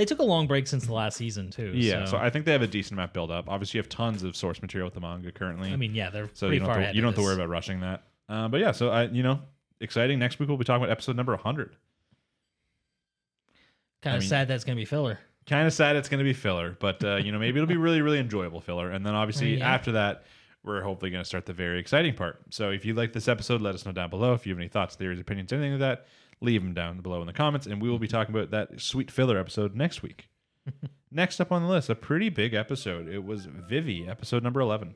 took a long break since the last season too. Yeah, so I think they have a decent amount build up. Obviously, you have tons of source material with the manga currently. I mean, yeah, they're so pretty far ahead. You don't have to worry about rushing that. But yeah, so you know, exciting. Next week we'll be talking about episode number 100. Kind of sad that's gonna be filler. kind of sad it's going to be filler, but maybe it'll be really, really enjoyable filler. And then obviously after that, we're hopefully going to start the very exciting part. So if you like this episode, let us know down below. If you have any thoughts, theories, opinions, anything like that, leave them down below in the comments, and we will be talking about that sweet filler episode next week. Next up on the list, a pretty big episode. It was Vivy, episode number 11.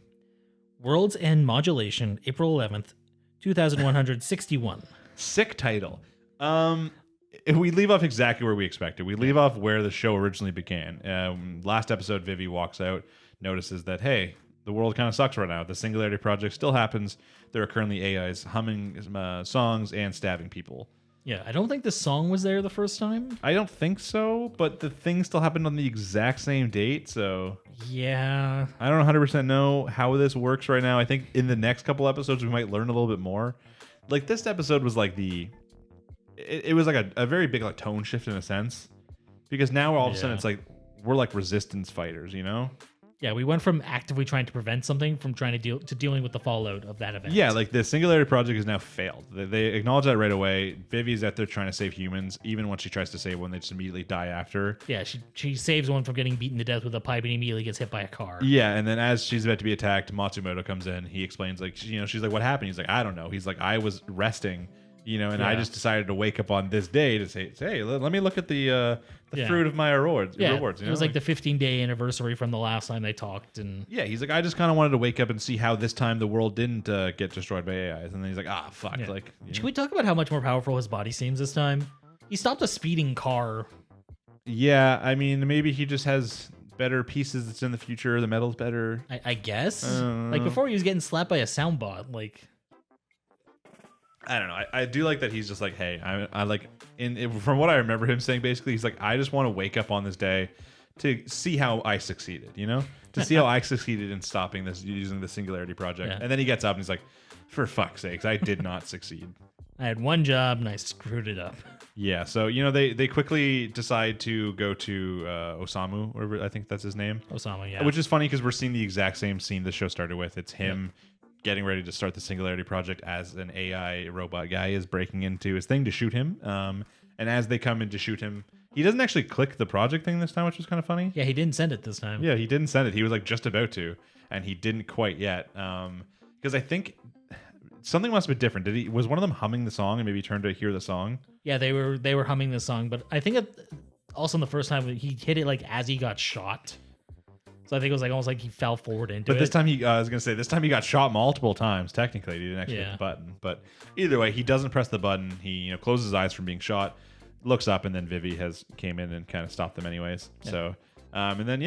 World's End Modulation, April 11th, 2161. Sick title. We leave off exactly where we expected. We leave off where the show originally began. Last episode, Vivy walks out, notices that, hey, the world kind of sucks right now. The Singularity Project still happens. There are currently AIs humming songs and stabbing people. Yeah, I don't think the song was there the first time. I don't think so, but the thing still happened on the exact same date, so... Yeah. I don't 100% know how this works right now. I think in the next couple episodes, we might learn a little bit more. Like, this episode was like it was like a very big like tone shift in a sense. Because now all of a sudden it's like, we're like resistance fighters, you know? Yeah, we went from actively trying to prevent something from trying to dealing with the fallout of that event. Yeah, like the Singularity Project has now failed. They acknowledge that right away. Vivi's out there trying to save humans. Even when she tries to save one, they just immediately die after. Yeah, she saves one from getting beaten to death with a pipe and immediately gets hit by a car. Yeah, and then as she's about to be attacked, Matsumoto comes in. He explains, like, she's like, what happened? He's like, I don't know. He's like, I was resting, and I just decided to wake up on this day to say, hey, let me look at the fruit of my rewards. It was like the 15-day anniversary from the last time they talked. And yeah, he's like, I just kind of wanted to wake up and see how this time the world didn't get destroyed by AIs. And then he's like, fuck. Yeah. Like, Should we talk about how much more powerful his body seems this time? He stopped a speeding car. Yeah, I mean, maybe he just has better pieces that's in the future. The metal's better. I guess. Like, before he was getting slapped by a soundbot. Like, I don't know. I do like that he's just like, hey, I like, from what I remember him saying, basically, he's like, I just want to wake up on this day to see how I succeeded, to see how I succeeded in stopping this using the Singularity Project. Yeah. And then he gets up and he's like, for fuck's sakes, I did not succeed. I had one job and I screwed it up. Yeah. So, they quickly decide to go to Osamu, whatever, I think that's his name. Osama, yeah. Which is funny because we're seeing the exact same scene the show started with. It's him getting ready to start the Singularity Project as an AI robot guy is breaking into his thing to shoot him. And as they come in to shoot him, he doesn't actually click the project thing this time, which was kind of funny. Yeah, he didn't send it this time. Yeah, he didn't send it. He was like just about to, and he didn't quite yet. Because I think something must have been different. Was one of them humming the song and maybe turned to hear the song? Yeah, they were humming the song, but I think also the first time he hit it like as he got shot. So I think it was like almost like he fell forward into it. But this time I was gonna say this time he got shot multiple times. Technically, he didn't actually hit the button. But either way, he doesn't press the button. He closes his eyes from being shot, looks up, and then Vivy came in and kind of stopped them anyways. Yeah. So and then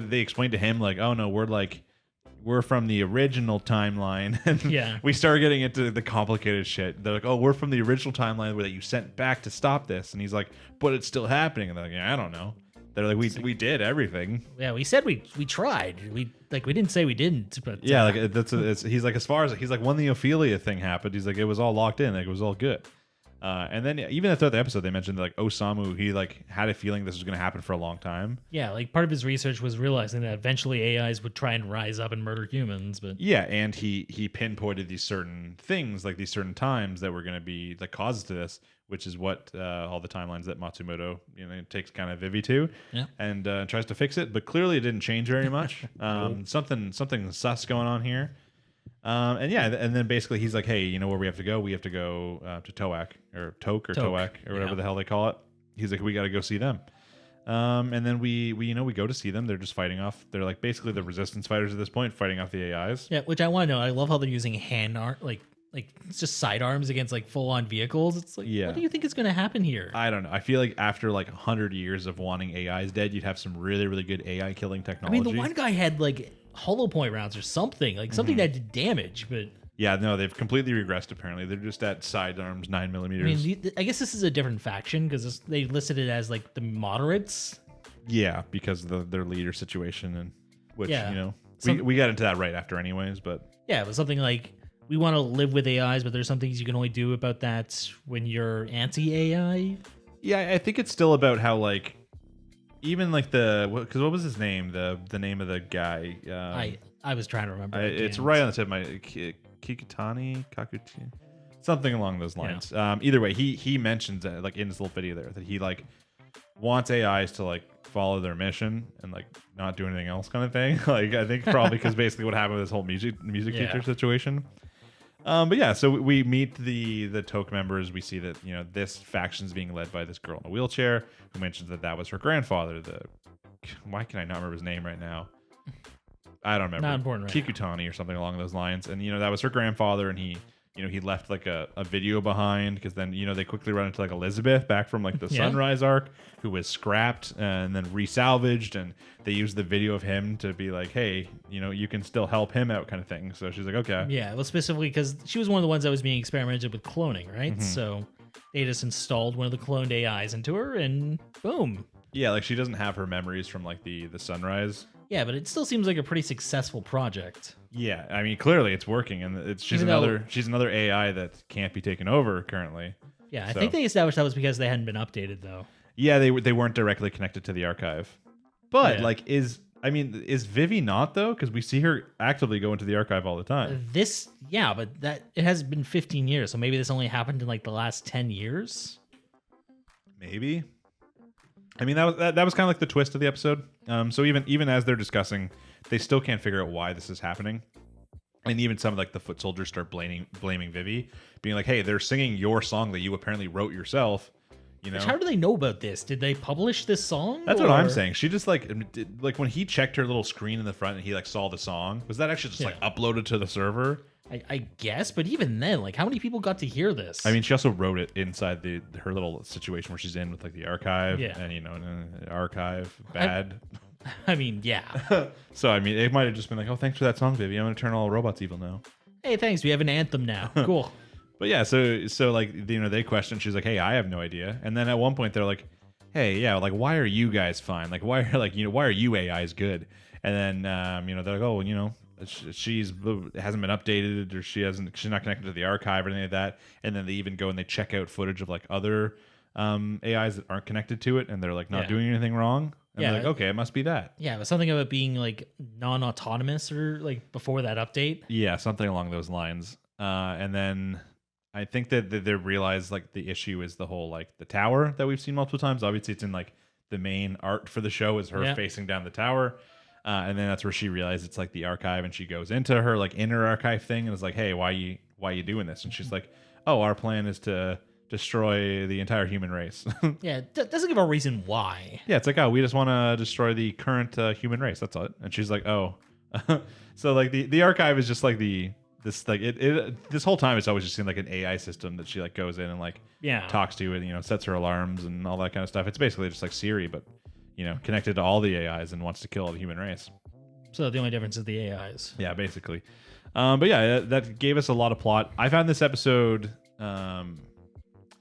they explained to him like, oh no, we're from the original timeline. And we started getting into the complicated shit. They're like, oh, we're from the original timeline where that you sent back to stop this. And he's like, but it's still happening. And they're like, yeah, I don't know. They're like, we did everything. Yeah, we said we tried. We didn't say we didn't. But yeah, like he's like, as far as he's like, when the Ophelia thing happened, he's like, it was all locked in, like it was all good. And then even throughout the episode, they mentioned like Osamu, he like had a feeling this was going to happen for a long time. Yeah, like part of his research was realizing that eventually AIs would try and rise up and murder humans. But yeah, and he pinpointed these certain things, like these certain times that were going to be the causes to this, which is what all the timelines that Matsumoto takes kind of Vivy to, and tries to fix it. But clearly, it didn't change very much. Something sus going on here. And then basically he's like, hey, you know where we have to go? We have to go to Toak or Toak or whatever the hell they call it. He's like, we got to go see them. And then we go to see them. They're just fighting off. They're like basically the resistance fighters at this point, fighting off the AIs. Yeah, which I want to know. I love how they're using hand art, like it's just sidearms against like full on vehicles. It's like, what do you think is going to happen here? I don't know. I feel like after like 100 years of wanting AIs dead, you'd have some really, really good AI killing technology. I mean, the one guy had like hollow point rounds or something, like something that did damage, but yeah, no, they've completely regressed. Apparently, they're just at sidearms 9mm. I mean, I guess this is a different faction because they listed it as like the moderates. Yeah, because of their leader situation, and which we got into that right after, anyways. But yeah, it was something like, we want to live with AIs, but there's some things you can only do about that when you're anti-AI. Yeah, I think it's still about how like, even like because what was his name? The name of the guy. I was trying to remember. It's right on the tip of my Kakuti, something along those lines. Yeah. Either way, he mentions like in his little video there that he like wants AIs to like follow their mission and like not do anything else kind of thing. Like I think probably because basically what happened with this whole music teacher situation. But yeah, so we meet the Toke members. We see that, you know, this faction's being led by this girl in a wheelchair who mentions that was her grandfather. Why can I not remember his name right now? I don't remember. Not important. Right Kikutani or something along those lines. And, you know, that was her grandfather, and he left like a video behind, because then, you know, they quickly run into like Elizabeth back from like the Sunrise arc, who was scrapped and then resalvaged, and they used the video of him to be like, hey, you know, you can still help him out kind of thing. So she's like, okay. Yeah, well, specifically because she was one of the ones that was being experimented with cloning, right? So they just installed one of the cloned AIs into her, and boom. Yeah, like she doesn't have her memories from like the Sunrise. Yeah, but it still seems like a pretty successful project. Yeah, I mean, clearly it's working, and she's another AI that can't be taken over currently. Yeah, I think they established that was because they hadn't been updated, though. Yeah, they weren't directly connected to the archive. But like, is Vivy not though? Because we see her actively go into the archive all the time. But it has been 15 years, so maybe this only happened in like the last 10 years. Maybe. I mean, that was kind of like the twist of the episode. So even as they're discussing, they still can't figure out why this is happening. And even some of like the foot soldiers start blaming Vivy, being like, "Hey, they're singing your song that you apparently wrote yourself." You know, how do they know about this? Did they publish this song? That's what I'm saying. She just like when he checked her little screen in the front and he like saw the song. Was that actually just like uploaded to the server? I guess, but even then, like, how many people got to hear this? I mean, she also wrote it inside her little situation where she's in with like the archive, and you know, archive bad. I mean, yeah. So I mean, it might have just been like, "Oh, thanks for that song, Vivi. I'm gonna turn all robots evil now." Hey, thanks. We have an anthem now. Cool. But yeah, so like, you know, they question. She's like, "Hey, I have no idea." And then at one point they're like, "Hey, yeah, like, why are you guys fine? Like, why are you AIs good?" And then you know, they're like, "Oh, you know, she's hasn't been updated, or she's not connected to the archive or anything like that." And then they even go and they check out footage of like other AIs that aren't connected to it, and they're like not doing anything wrong. And they're like, okay, it must be that. Yeah, but something about being like non-autonomous or like before that update. Yeah, something along those lines. And then I think that they realize like the issue is the whole like the tower that we've seen multiple times. Obviously, it's in like the main art for the show is her facing down the tower. And then that's where she realizes it's like the archive, and she goes into her like inner archive thing and is like, "Hey, why you doing this?" And she's like, "Oh, our plan is to destroy the entire human race." Yeah, doesn't give a reason why. Yeah, it's like, "Oh, we just want to destroy the current human race. That's it." And she's like, "Oh." So like the archive is just like this whole time it's always just seemed like an AI system that she like goes in and like talks to, and you know, sets her alarms and all that kind of stuff. It's basically just like Siri, but you know, connected to all the AIs and wants to kill the human race. So the only difference is the AIs. Yeah, basically. But yeah, that gave us a lot of plot. I found this episode,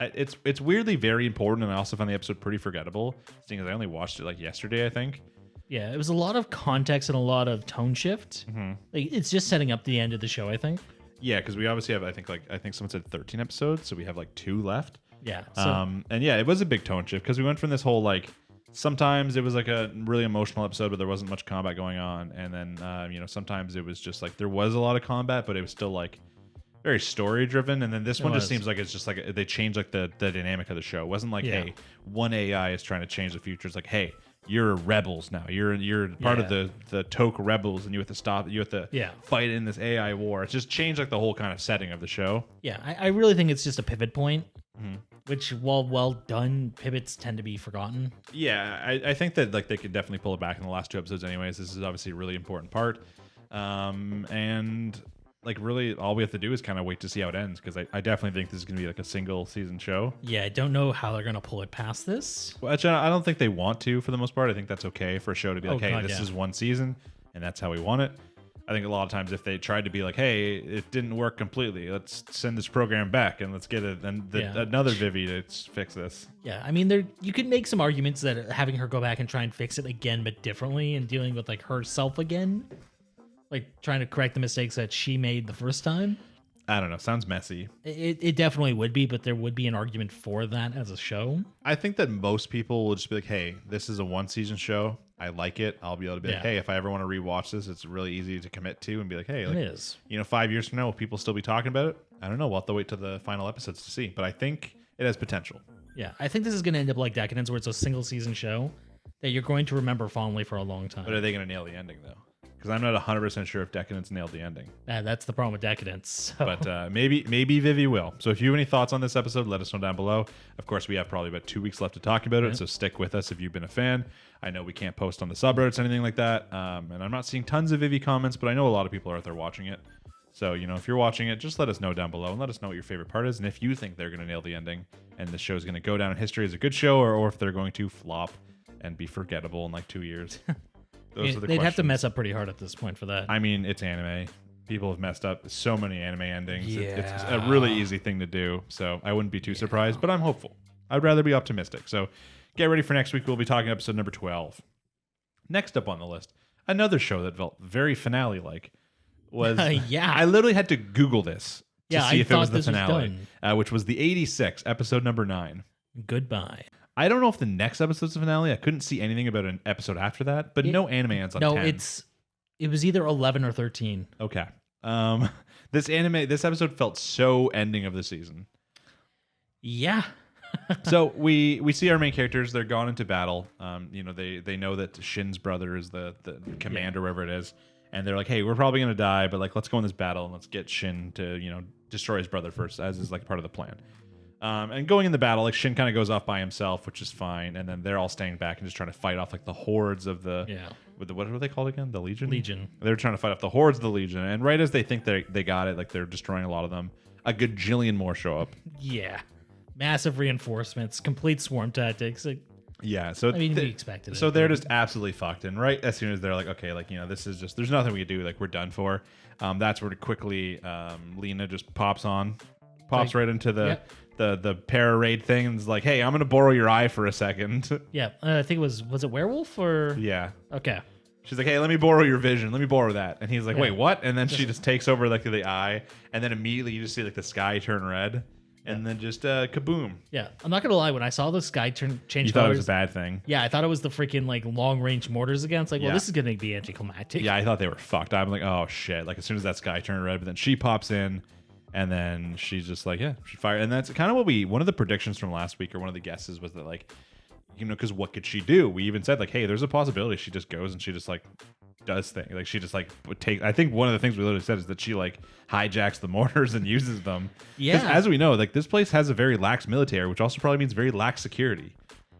it's weirdly very important, and I also found the episode pretty forgettable, seeing as I only watched it like yesterday, I think. Yeah, it was a lot of context and a lot of tone shift. Like, it's just setting up the end of the show, I think. Yeah, because we obviously have, I think someone said 13 episodes, so we have like 2 left. Yeah. And yeah, it was a big tone shift because we went from this whole like, sometimes it was like a really emotional episode, but there wasn't much combat going on. And then, you know, sometimes it was just like there was a lot of combat, but it was still like very story driven. And then this one just seems like it's just like they changed like the dynamic of the show. It wasn't like, hey, one AI is trying to change the future. It's like, hey, you're rebels now. You're part of the Toke rebels, and you have to stop. You have to fight in this AI war. It's just changed like the whole kind of setting of the show. Yeah, I really think it's just a pivot point. Which, while well done, pivots tend to be forgotten. Yeah, I think that like they could definitely pull it back in the last 2 episodes anyways. This is obviously a really important part. And like really all we have to do is kind of wait to see how it ends, because I definitely think this is going to be like a single season show. Yeah, I don't know how they're going to pull it past this. Which I don't think they want to for the most part. I think that's okay for a show to be like, hey, this is one season and that's how we want it. I think a lot of times if they tried to be like, hey, it didn't work completely, let's send this program back and let's get another Vivy to fix this. Yeah, I mean, you could make some arguments that having her go back and try and fix it again, but differently, and dealing with like herself again, like trying to correct the mistakes that she made the first time. I don't know. Sounds messy. It definitely would be, but there would be an argument for that as a show. I think that most people will just be like, hey, this is a 1-season show. I like it. I'll be able to be like, hey, if I ever want to rewatch this, it's really easy to commit to and be like, hey, like, it is. You know, 5 years from now, will people still be talking about it? I don't know. We'll have to wait till the final episodes to see. But I think it has potential. Yeah, I think this is going to end up like Decadence, where it's a single season show that you're going to remember fondly for a long time. But are they going to nail the ending though? Because I'm not 100% sure if Decadence nailed the ending. That's the problem with Decadence. So. But maybe Vivy will. So if you have any thoughts on this episode, let us know down below. Of course, we have probably about 2 weeks left to talk about it, so stick with us if you've been a fan. I know we can't post on the subreddits or anything like that, and I'm not seeing tons of Vivy comments, but I know a lot of people are out there watching it. So, if you're watching it, just let us know down below and let us know what your favorite part is, and if you think they're going to nail the ending and the show's going to go down in history as a good show, or if they're going to flop and be forgettable in like 2 years. Those are the They'd have to questions. mess up pretty hard at this point for that. I mean, it's anime. People have messed up so many anime endings. Yeah. It's a really easy thing to do, so I wouldn't be too surprised, but I'm hopeful. I'd rather be optimistic. So get ready for next week. We'll be talking episode number 12. Next up on the list, another show that felt very finale-like was... Yeah. I literally had to Google this to see if it was the this was finale, which was the 86, episode number 9. Goodbye. I don't know if the next episode's the finale. I couldn't see anything about an episode after that, but no anime ends on 10. No, it was either 11 or 13. Okay. This episode felt so ending of the season. Yeah. So we see our main characters. They're gone into battle. They know that Shin's brother is the commander, wherever it is, and they're like, hey, we're probably gonna die, but like let's go in this battle and let's get Shin to destroy his brother first, as is like part of the plan. And going in the battle, like Shin kind of goes off by himself, which is fine, and then they're all staying back and just trying to fight off like the hordes of the what are they called again? The Legion. Legion. They're trying to fight off the hordes of the Legion, and right as they think they got it, like they're destroying a lot of them, a gajillion more show up. Yeah. Massive reinforcements, complete swarm tactics. Like, yeah, so I mean, we expected it. So they're just absolutely fucked, and right as soon as they're like, okay, like this is just there's nothing we can do, like we're done for. That's where quickly Lena just pops right into the para raid thing and is like, hey, I'm gonna borrow your eye for a second. Yeah, I think was it werewolf or yeah. Okay. She's like, hey, let me borrow your vision. Let me borrow that. And he's like, wait, what? And then she just takes over like the eye, and then immediately you just see like the sky turn red, and then just kaboom. Yeah, I'm not gonna lie. When I saw the sky change You colors, thought it was a bad thing. Yeah, I thought it was the freaking like long range mortars again. It's like, well, Yeah. this is gonna be anticlimactic. Yeah, I thought they were fucked. I'm like, oh shit. Like as soon as that sky turned red, but then she pops in, and then she's just like, yeah, she fired. And that's kind of what one of the predictions from last week, or one of the guesses was that like, because what could she do? We even said like, hey, there's a possibility she just goes and she just like does things. Like she just like would take. I think one of the things we literally said is that she like hijacks the mortars and uses them. Yeah. As we know, like this place has a very lax military, which also probably means very lax security.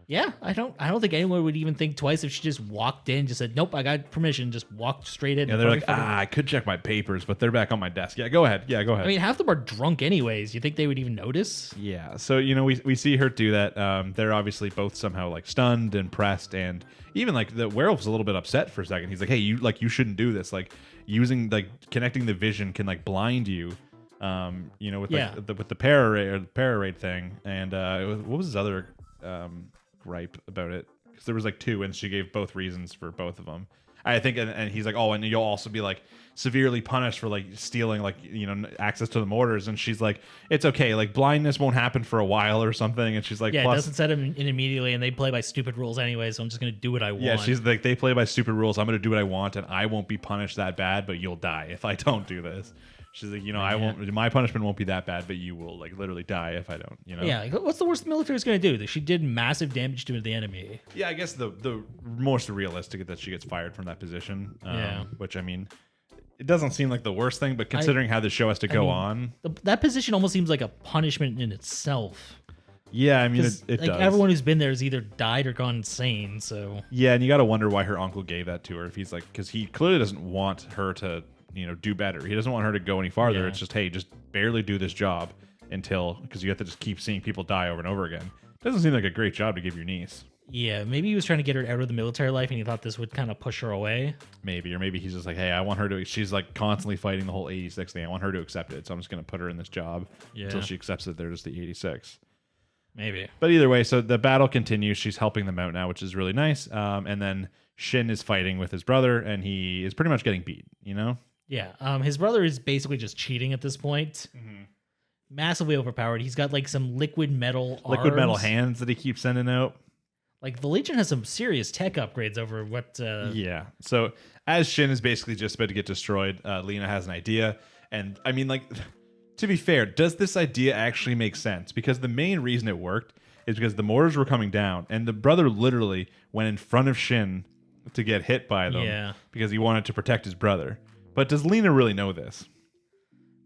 Yeah, I don't think anyone would even think twice if she just walked in, just said, nope, I got permission, just walked straight in. Yeah, they're like, I could check my papers, but they're back on my desk. Yeah, go ahead. Yeah, go ahead. I mean, half of them are drunk anyways. You think they would even notice? Yeah, so we see her do that. They're obviously both somehow like stunned and pressed, and even like the werewolf's a little bit upset for a second. He's like, hey, you shouldn't do this. Like using like connecting the vision can like blind you. With the para raid thing, and what was his other gripe about it? Because there was like two, and she gave both reasons for both of them. I think, and he's like, oh, and you'll also be like severely punished for like stealing like access to the mortars. And she's like, it's okay, like blindness won't happen for a while or something. And she's like, yeah, plus, it doesn't set them in immediately, and they play by stupid rules anyway. So I'm just gonna do what I want. yeah, she's like, they play by stupid rules. I'm gonna do what I want, and I won't be punished that bad, but you'll die if I don't do this. She's like, I won't. My punishment won't be that bad, but you will like literally die if I don't. Yeah. Like, what's the worst the military's going to do? She did massive damage to the enemy. Yeah, I guess the most realistic is that she gets fired from that position. Which I mean, it doesn't seem like the worst thing, but considering how the show has to go on, that position almost seems like a punishment in itself. Yeah, I mean, it like does. Everyone who's been there has either died or gone insane. So yeah, and you got to wonder why her uncle gave that to her. If he's like, because he clearly doesn't want her to do better. He doesn't want her to go any farther. Yeah. It's just, hey, just barely do this job because you have to just keep seeing people die over and over again. Doesn't seem like a great job to give your niece. Yeah, maybe he was trying to get her out of the military life, and he thought this would kind of push her away. Maybe, or maybe he's just like, hey, I want her to. She's like constantly fighting the whole 86 thing. I want her to accept it, so I'm just going to put her in this job until she accepts that they're just the 86. Maybe. But either way, so the battle continues. She's helping them out now, which is really nice. And then Shin is fighting with his brother, and he is pretty much getting beat. Yeah, his brother is basically just cheating at this point. Mm-hmm. Massively overpowered. He's got like some liquid metal metal hands that he keeps sending out. Like the Legion has some serious tech upgrades over what. Yeah. So as Shin is basically just about to get destroyed, Lena has an idea, and I mean, like, to be fair, does this idea actually make sense? Because the main reason it worked is because the mortars were coming down, and the brother literally went in front of Shin to get hit by them because he wanted to protect his brother. But does Lena really know this?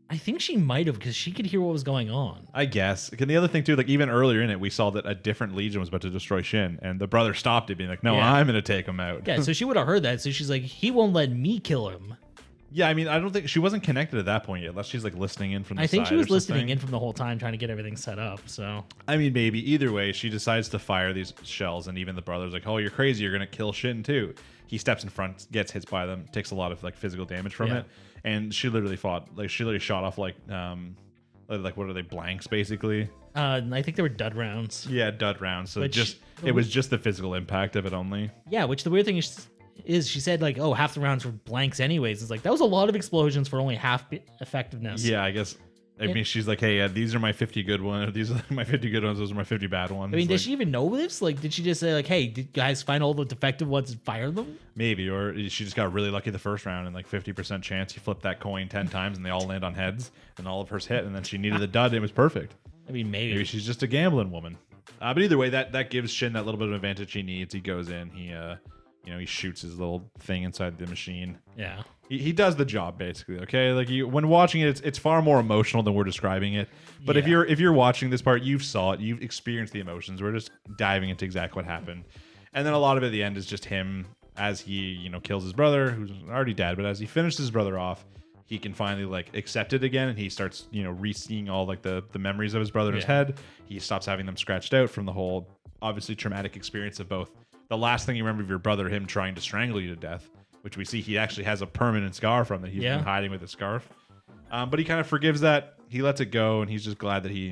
I think she might have, because she could hear what was going on. I guess. And the other thing too, like even earlier in it, we saw that a different legion was about to destroy Shin, and the brother stopped it, being like, "No, I'm going to take him out." Yeah, so she would have heard that. So she's like, "He won't let me kill him." Yeah, I mean, I don't think she wasn't connected at that point yet, unless she's like listening in from the side. I think she was or listening something. in from the whole time, trying to get everything set up. So I mean, maybe either way, she decides to fire these shells, and even the brother's like, "Oh, you're crazy! You're going to kill Shin too." He steps in front, gets hit by them, takes a lot of like physical damage from it. And she literally shot off like what are they, blanks basically? I think they were dud rounds. Yeah, dud rounds. So it was just the physical impact of it only. Yeah, which the weird thing is she said like, oh, half the rounds were blanks anyways. It's like that was a lot of explosions for only half effectiveness. Yeah, I guess. I mean, she's like, hey, these are my 50 good ones. These are my 50 good ones. Those are my 50 bad ones. I mean, like, does she even know this? Like, did she just say like, hey, did you guys find all the defective ones and fire them? Maybe, or she just got really lucky the first round and like 50% chance. You flip that coin 10 times and they all land on heads and all of hers hit, and then she needed the dud and it was perfect. I mean, maybe she's just a gambling woman. But either way, that gives Shin that little bit of advantage he needs. He goes in, he shoots his little thing inside the machine. Yeah. He does the job basically, okay? Like when watching it, it's far more emotional than we're describing it. But if you're watching this part, you've saw it, you've experienced the emotions. We're just diving into exactly what happened. And then a lot of it at the end is just him as he, kills his brother, who's already dead, but as he finishes his brother off, he can finally like accept it again, and he starts, re-seeing all like the memories of his brother in his head. He stops having them scratched out from the whole obviously traumatic experience of both. The last thing you remember of your brother, him trying to strangle you to death, which we see he actually has a permanent scar from that he's been hiding with a scarf. But he kind of forgives that. He lets it go, and he's just glad that he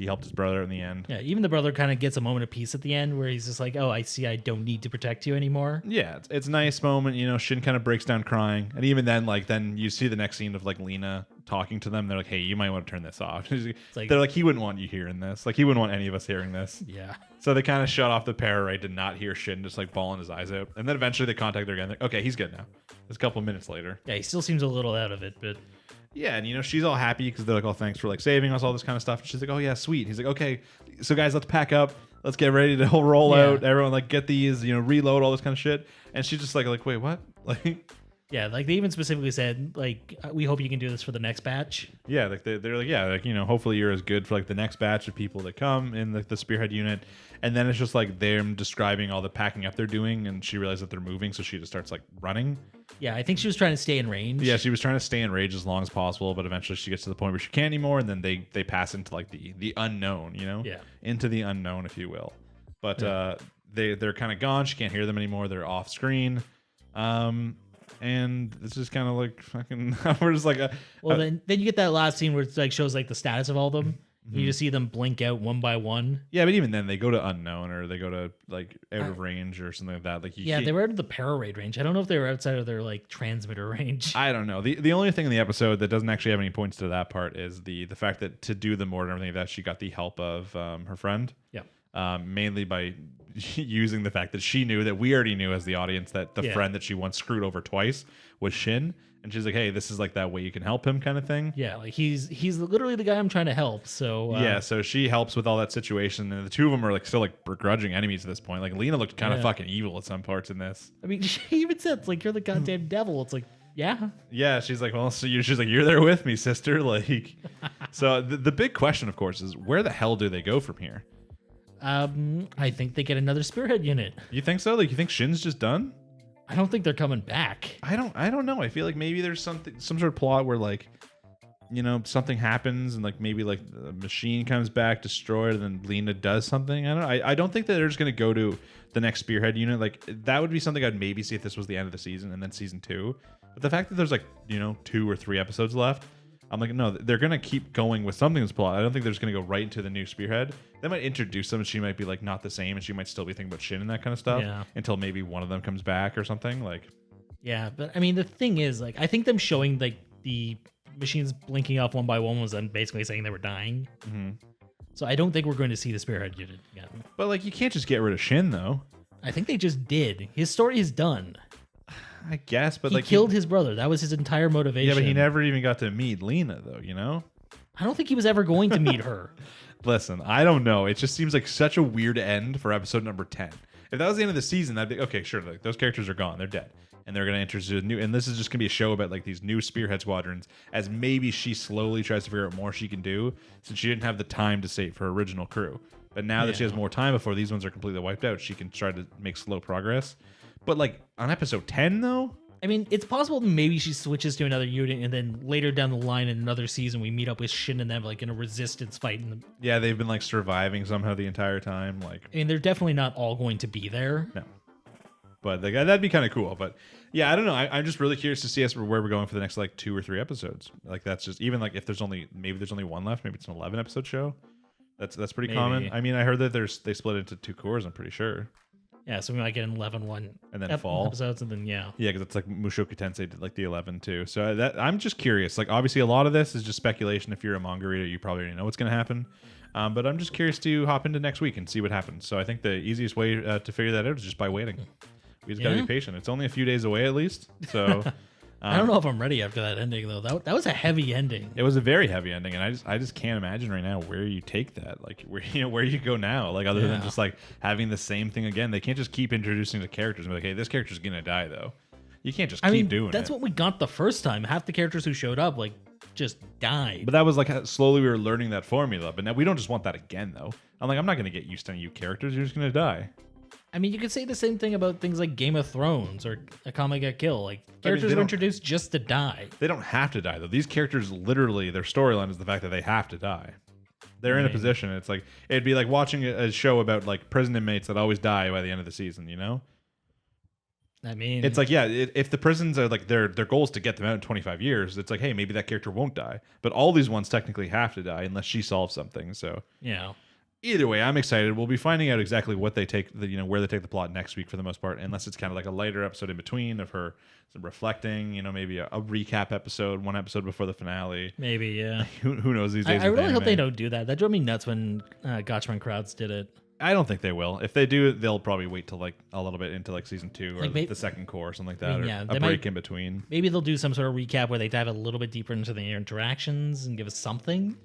helped his brother in the end. Yeah, even the brother kind of gets a moment of peace at the end where he's just like, oh, I see I don't need to protect you anymore. Yeah, it's a nice moment. Shin kind of breaks down crying. And even then, then you see the next scene of Lena talking to them. They're like, hey, you might want to turn this off. They're like, he wouldn't want you hearing this. Like, he wouldn't want any of us hearing this. Yeah. So they kind of shut off the para, to not hear Shin just bawling his eyes out. And then eventually they contact her again. They're like, okay, he's good now. It's a couple of minutes later. Yeah, he still seems a little out of it, but... Yeah, and she's all happy because they're like, oh, thanks for saving us, all this kind of stuff. And she's like, oh yeah, sweet. He's like, okay, so guys, let's pack up. Let's get ready to roll out. Everyone get these, reload, all this kind of shit. And she's just like, wait, what? Yeah, they even specifically said, we hope you can do this for the next batch. Yeah, they're like, yeah, hopefully you're as good for the next batch of people that come in the spearhead unit. And then it's just them describing all the packing up they're doing, and she realizes that they're moving, so she just starts running. Yeah, I think she was trying to stay in range. Yeah, she was trying to stay in range as long as possible, but eventually she gets to the point where she can't anymore, and then they pass into the unknown, Yeah. Into the unknown, if you will. But they're kind of gone. She can't hear them anymore. They're off screen. And it's just kind of fucking. We're just then you get that last scene where it shows the status of all of them. Mm-hmm. You just see them blink out one by one. Yeah, but even then they go to unknown, or they go to out of range or something like that. They were out of the para-raid range. I don't know if they were outside of their transmitter range. I don't know. The only thing in the episode that doesn't actually have any points to that part is the fact that to do the mortar and everything like that, she got the help of her friend. Yeah. Mainly by using the fact that she knew that we already knew as the audience that the friend that she once screwed over twice was Shin. And she's like, hey, this is that way you can help him kind of thing. Yeah, he's literally the guy I'm trying to help. So so she helps with all that situation. And the two of them are still begrudging enemies at this point. Lena looked kind of fucking evil at some parts in this. I mean, she even said, you're the goddamn devil. It's yeah. Yeah, she's like, well, so she's like, you're there with me, sister. So the big question, of course, is where the hell do they go from here? I think they get another spearhead unit. You think so? You think Shin's just done? I don't think they're coming back. I don't know. I feel maybe there's some sort of plot where something happens and maybe the machine comes back destroyed and then Lena does something. I don't think that they're just gonna go to the next spearhead unit. That would be something I'd maybe see if this was the end of the season and then season 2. But the fact that there's 2 or 3 episodes left, I'm no, they're gonna keep going with something's plot. I don't think they're just gonna go right into the new spearhead. They might introduce them and she might be not the same, and she might still be thinking about Shin and that kind of stuff until maybe one of them comes back or something. Yeah, but I mean the thing is I think them showing the machines blinking off one by one was them basically saying they were dying. Mm-hmm. So I don't think we're going to see the spearhead unit again. But you can't just get rid of Shin though. I think they just did. His story is done. I guess, but he killed his brother. That was his entire motivation. Yeah, but he never even got to meet Lena, though. I don't think he was ever going to meet her. Listen, I don't know. It just seems like such a weird end for episode number 10. If that was the end of the season, that'd be okay. Sure, like those characters are gone; they're dead, and they're gonna introduce a new. And this is just gonna be a show about like these new spearhead squadrons. As maybe she slowly tries to figure out more she can do, since she didn't have the time to save her original crew. But now that she has more time before these ones are completely wiped out, she can try to make slow progress. But like on episode 10, though. I mean, it's possible that maybe she switches to another unit, and then later down the line in another season, we meet up with Shin and them like in a resistance fight. Yeah, they've been like surviving somehow the entire time. Like, I mean, they're definitely not all going to be there. No, but that'd be kind of cool. But yeah, I don't know. I'm just really curious to see us where we're going for the next like 2 or 3 episodes. Like that's just even like if there's only one left, maybe it's an 11 episode show. That's pretty common. I mean, I heard that they split into 2 cores. I'm pretty sure. Yeah, so we might get an 11-1 and then fall episodes, and then yeah, because it's like Mushoku Tensei did like the 11 too. So that I'm just curious. Like obviously a lot of this is just speculation. If you're a manga reader, you probably already know what's going to happen. But I'm just curious to hop into next week and see what happens. So I think the easiest way to figure that out is just by waiting. We just got to be patient. It's only a few days away at least. So I don't know if I'm ready after that ending though. That was a heavy ending. It was a very heavy ending, and I just can't imagine right now where you take that. Like where you go now. Like other than just like having the same thing again. They can't just keep introducing the characters and be like, hey, this character's gonna die though. You can't just keep doing that's what we got the first time. Half the characters who showed up like just died. But that was like how slowly we were learning that formula. But now we don't just want that again though. I'm not gonna get used to new characters. You're just gonna die. I mean, you could say the same thing about things like Game of Thrones or Akame ga Kill. Like, characters were introduced just to die. They don't have to die, though. These characters, literally, their storyline is the fact that they have to die. They're in a position. It's like, it'd be like watching a show about, like, prison inmates that always die by the end of the season, you know? I mean... It's like, yeah, if the prisons are, like, their goal is to get them out in 25 years, it's like, hey, maybe that character won't die. But all these ones technically have to die unless she solves something, so... Yeah. Either way, I'm excited. We'll be finding out exactly what they take, where they take the plot next week for the most part, unless it's kind of like a lighter episode in between of her reflecting, maybe a recap episode, one episode before the finale. Maybe, yeah. Who knows these days? I really hope they don't do that. That drove me nuts when Gotchman Crowds did it. I don't think they will. If they do, they'll probably wait till like a little bit into like season 2 or the second core or something like that, or a break in between. Maybe they'll do some sort of recap where they dive a little bit deeper into the interactions and give us something.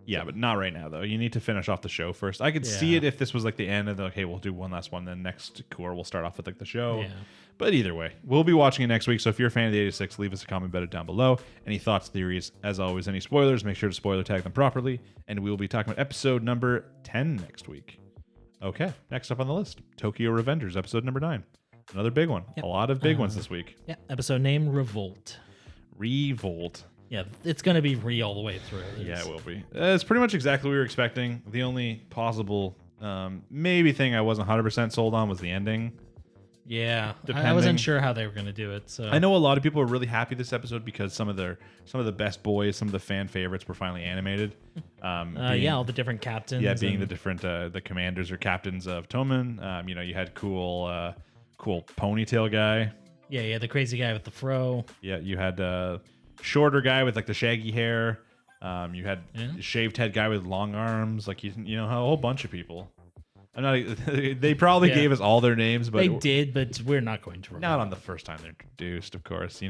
Yeah, but not right now, though. You need to finish off the show first. I could see it if this was like the end and they're like, hey, we'll do one last one. Then next core, we'll start off with like the show. Yeah. But either way, we'll be watching it next week. So if you're a fan of the 86, leave us a comment about it down below. Any thoughts, theories, as always, any spoilers, make sure to spoiler tag them properly. And we will be talking about episode number 10 next week. Okay, next up on the list, Tokyo Revengers, episode number 9. Another big one. Yep. A lot of big ones this week. Yeah, episode name, Revolt. Revolt. Yeah, it's going to be all the way through. Yeah, it will be. It's pretty much exactly what we were expecting. The only possible maybe thing I wasn't 100% sold on was the ending. Yeah, I wasn't sure how they were going to do it. So I know a lot of people are really happy this episode because some of the best boys, some of the fan favorites were finally animated. All the different captains. Yeah, being the different the commanders or captains of Toman. You had cool ponytail guy. Yeah, the crazy guy with the fro. Yeah, you had shorter guy with like the shaggy hair. You had shaved head guy with long arms. Like a whole bunch of people. I'm not. They probably gave us all their names, but they did. But we're not going to remember. Not on the first time they're introduced, of course.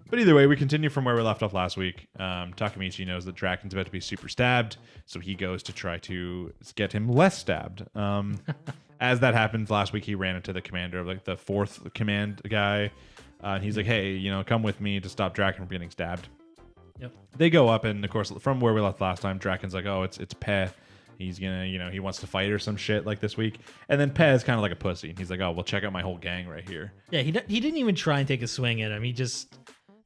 But either way, we continue from where we left off last week. Takamichi knows that Draken's about to be super stabbed, so he goes to try to get him less stabbed. As that happens, last week he ran into the commander of like the 4th command guy. And he's like, hey, come with me to stop Draken from getting stabbed. Yep. They go up, and of course, from where we left last time, Draken's like, oh, it's Pe. He's gonna, he wants to fight or some shit like this week. And then Pe is kind of like a pussy. And he's like, oh, well, check out my whole gang right here. Yeah, he didn't even try and take a swing at him. He just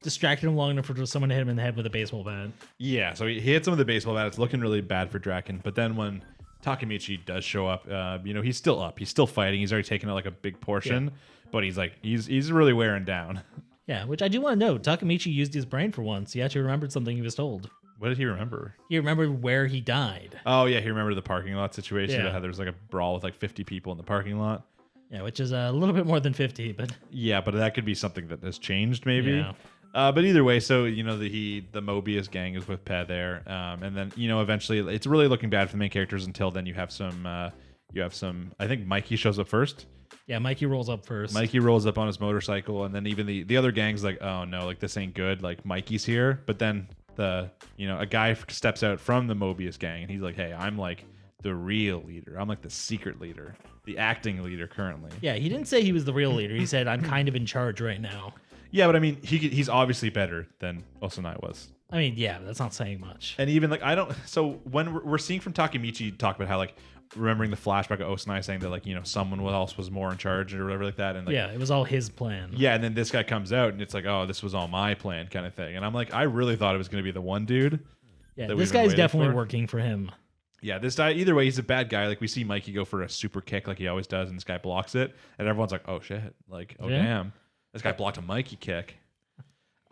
distracted him long enough for someone to hit him in the head with a baseball bat. Yeah, so he hits him with a baseball bat. It's looking really bad for Draken. But then when Takamichi does show up, he's still up. He's still fighting. He's already taken out like a big portion. Yeah. But he's really wearing down. Yeah, which I do want to know. Takamichi used his brain for once. He actually remembered something he was told. What did he remember? He remembered where he died. Oh, yeah. He remembered the parking lot situation. Yeah. How there was like a brawl with like 50 people in the parking lot. Yeah, which is a little bit more than 50. But yeah, but that could be something that has changed maybe. Yeah. But either way, so, the Mobius gang is with Pe there. And then, eventually it's really looking bad for the main characters until then you have some, I think Mikey shows up first. Yeah, Mikey rolls up first. Mikey rolls up on his motorcycle, and then even the other gang's like, oh no, like this ain't good. Like Mikey's here, but then a guy steps out from the Mobius gang and he's like, hey, I'm like the real leader. I'm like the secret leader, the acting leader currently. Yeah, he didn't say he was the real leader. He said, I'm kind of in charge right now. Yeah, but I mean, he's obviously better than Osanai was. I mean, yeah, but that's not saying much. And even like, so when we're seeing from Takemichi talk about how like, remembering the flashback of Osanai saying that like, someone else was more in charge or whatever like that. And like, yeah, it was all his plan. Yeah, and then this guy comes out and it's like, oh, this was all my plan kind of thing. And I'm like, I really thought it was going to be the one dude. Yeah, this guy's definitely working for him. Yeah, this guy, either way, he's a bad guy. Like we see Mikey go for a super kick like he always does, and this guy blocks it. And everyone's like, oh shit. Like, oh damn. This guy blocked a Mikey kick.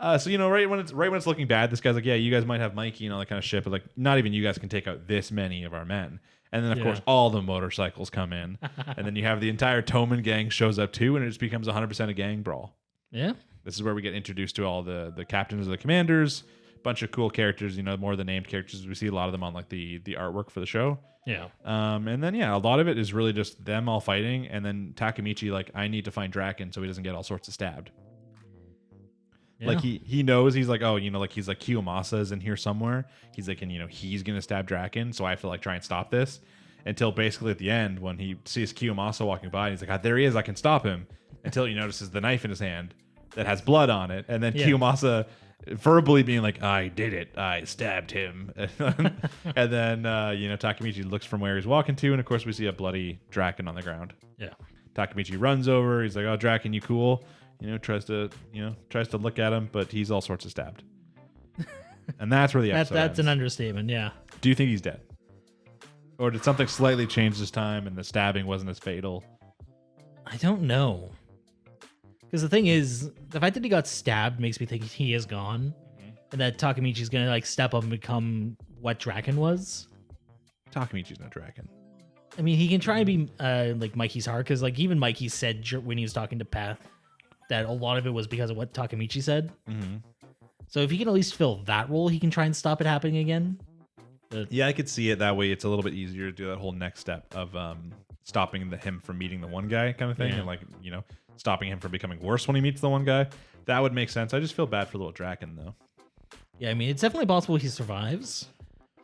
So right when it's looking bad, this guy's like, yeah, you guys might have Mikey and all that kind of shit, but like not even you guys can take out this many of our men. And then of course all the motorcycles come in, and then you have the entire Toman gang shows up too, and it just becomes 100% a gang brawl. Yeah, this is where we get introduced to all the captains of the commanders, bunch of cool characters. More of the named characters. We see a lot of them on like the artwork for the show. Yeah. And then a lot of it is really just them all fighting, and then Takemichi like, I need to find Draken so he doesn't get all sorts of stabbed. Yeah. Like he knows, he's like, oh, like he's like Kiyomasa is in here somewhere. He's like, and he's gonna stab Draken, so I have to like try and stop this. Until basically at the end when he sees Kiyomasa walking by, and he's like, ah, there he is, I can stop him. Until he notices the knife in his hand that has blood on it, and then Kiyomasa verbally being like, I did it, I stabbed him. And then Takemichi looks from where he's walking to, and of course we see a bloody Draken on the ground. Yeah. Takemichi runs over, he's like, oh, Draken, you cool? Tries to look at him, but he's all sorts of stabbed. And that's where the episode that's ends. an understatement, yeah. Do you think he's dead? Or did something slightly change this time and the stabbing wasn't as fatal? I don't know. Because the thing is, the fact that he got stabbed makes me think he is gone. Mm-hmm. And that Takemichi's going to like step up and become what Draken was. Takemichi's not Draken. I mean, he can try and be like Mikey's heart, because like even Mikey said when he was talking to Path that a lot of it was because of what Takemichi said. Mm-hmm. So if he can at least fill that role, he can try and stop it happening again. But yeah, I could see it that way. It's a little bit easier to do that whole next step of stopping him from meeting the one guy kind of thing, and like stopping him from becoming worse when he meets the one guy. That would make sense. I just feel bad for little Draken though. Yeah, I mean, it's definitely possible he survives.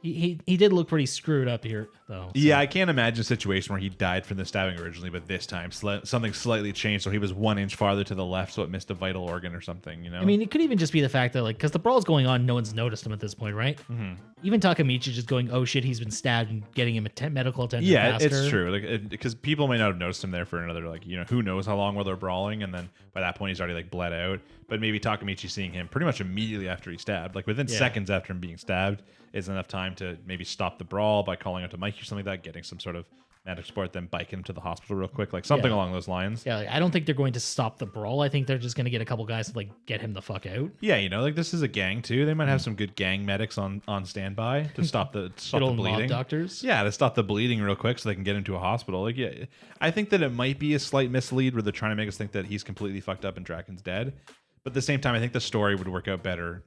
He did look pretty screwed up here, though. So. Yeah, I can't imagine a situation where he died from the stabbing originally, but this time something slightly changed, so he was 1 inch farther to the left, so it missed a vital organ or something, I mean, it could even just be the fact that, like, because the brawl's going on, no one's noticed him at this point, right? Mm-hmm. Even Takemichi just going, oh shit, he's been stabbed, and getting him medical attention faster. It's true. Like, because people may not have noticed him there for another, like, who knows how long while they're brawling, and then by that point he's already like bled out. But maybe Takemichi seeing him pretty much immediately after he's stabbed, like within seconds after him being stabbed, is enough time to maybe stop the brawl by calling out to Mikey or something like that, getting some sort of medic support, then biking him to the hospital real quick, like something along those lines. Yeah, like, I don't think they're going to stop the brawl. I think they're just going to get a couple guys to like get him the fuck out. Yeah, like this is a gang too. They might have some good gang medics on standby to stop the bleeding. Mob doctors. Yeah, to stop the bleeding real quick so they can get him to a hospital. Like, yeah, I think that it might be a slight mislead where they're trying to make us think that he's completely fucked up and Draken's dead. But at the same time, I think the story would work out better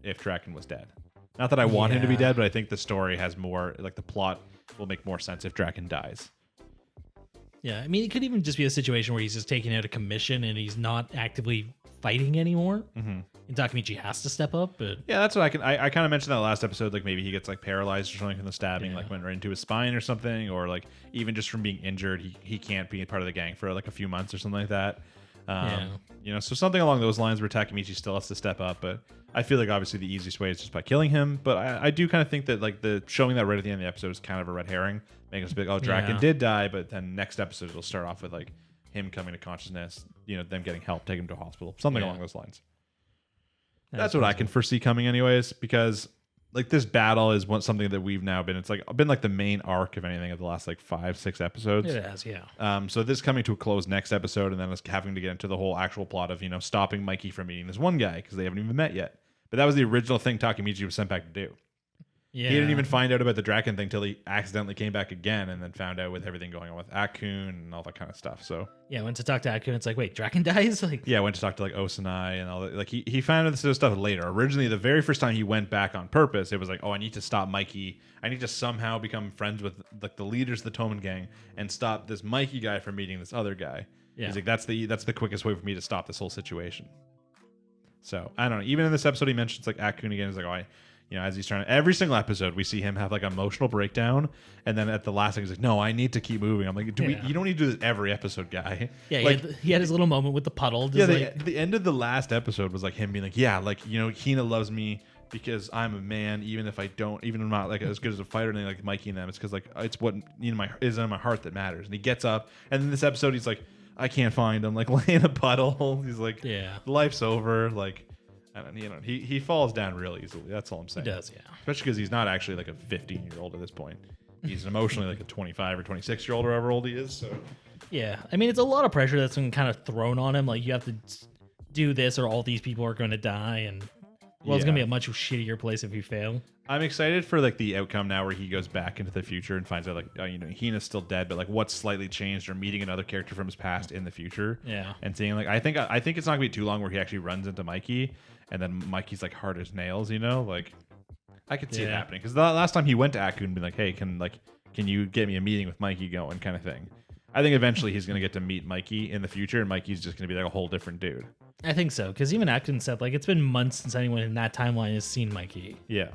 if Draken was dead. Not that I want him to be dead, but I think the story has more, like the plot will make more sense if Draken dies. Yeah, I mean, it could even just be a situation where he's just taking out a commission and he's not actively fighting anymore. Mm-hmm. And Takemichi has to step up. But yeah, that's what I kind of mentioned that last episode. Like maybe he gets like paralyzed or something from the stabbing, like went right into his spine or something, or like even just from being injured, he can't be a part of the gang for like a few months or something like that. So something along those lines where Takemichi still has to step up, but I feel like obviously the easiest way is just by killing him. But I do kind of think that like the showing that right at the end of the episode is kind of a red herring, making us be like, oh, Draken did die, but then next episode it'll start off with like him coming to consciousness, them getting help, take him to a hospital, something along those lines. That's what I can foresee coming anyways, because like this battle is something that we've now been, it's like been like the main arc of anything of the last like 5-6 episodes. It has, yeah. So this coming to a close next episode, and then us having to get into the whole actual plot of, stopping Mikey from meeting this one guy because they haven't even met yet. But that was the original thing Takemichi was sent back to do. Yeah. He didn't even find out about the Draken thing till he accidentally came back again, and then found out with everything going on with Akun and all that kind of stuff. So yeah, went to talk to Akun. It's like, wait, Draken dies? Like, yeah, went to talk to like Osanai and all that. Like he found out this sort of stuff later. Originally, the very first time he went back on purpose, it was like, oh, I need to stop Mikey. I need to somehow become friends with like the leaders of the Toman gang and stop this Mikey guy from meeting this other guy. Yeah. He's like, that's the quickest way for me to stop this whole situation. So I don't know. Even in this episode, he mentions like Akun again. He's like, oh, you know, as he's trying to, every single episode, we see him have like an emotional breakdown. And then at the last thing, he's like, no, I need to keep moving. I'm like, you don't need to do this every episode, guy. Yeah, like, he had his little moment with the puddle. Yeah, the end of the last episode was like him being like, yeah, like, you know, Hina loves me because I'm a man, even if I'm not like as good as a fighter and like Mikey and them. It's because like it's what is in my heart that matters. And he gets up, and in this episode, he's like, I can't find him. Like laying a puddle. He's like, life's over. Like, I don't, you know, he falls down real easily. That's all I'm saying. He does, yeah. Especially because he's not actually like a 15-year-old at this point. He's emotionally like a 25 or 26-year-old or however old he is. So yeah, I mean, it's a lot of pressure that's been kind of thrown on him. Like, you have to do this, or all these people are going to die, and it's going to be a much shittier place if you fail. I'm excited for like the outcome now, where he goes back into the future and finds out like you know, Hina's still dead, but like what's slightly changed, or meeting another character from his past in the future. Yeah, and seeing like I think it's not gonna be too long where he actually runs into Mikey, and then Mikey's like hard as nails. You know, like I could see it happening, because the last time he went to Aku and be like, hey, can you get me a meeting with Mikey going, kind of thing. I think eventually he's gonna get to meet Mikey in the future, and Mikey's just gonna be like a whole different dude. I think so, because even Acton said like it's been months since anyone in that timeline has seen Mikey. Yeah.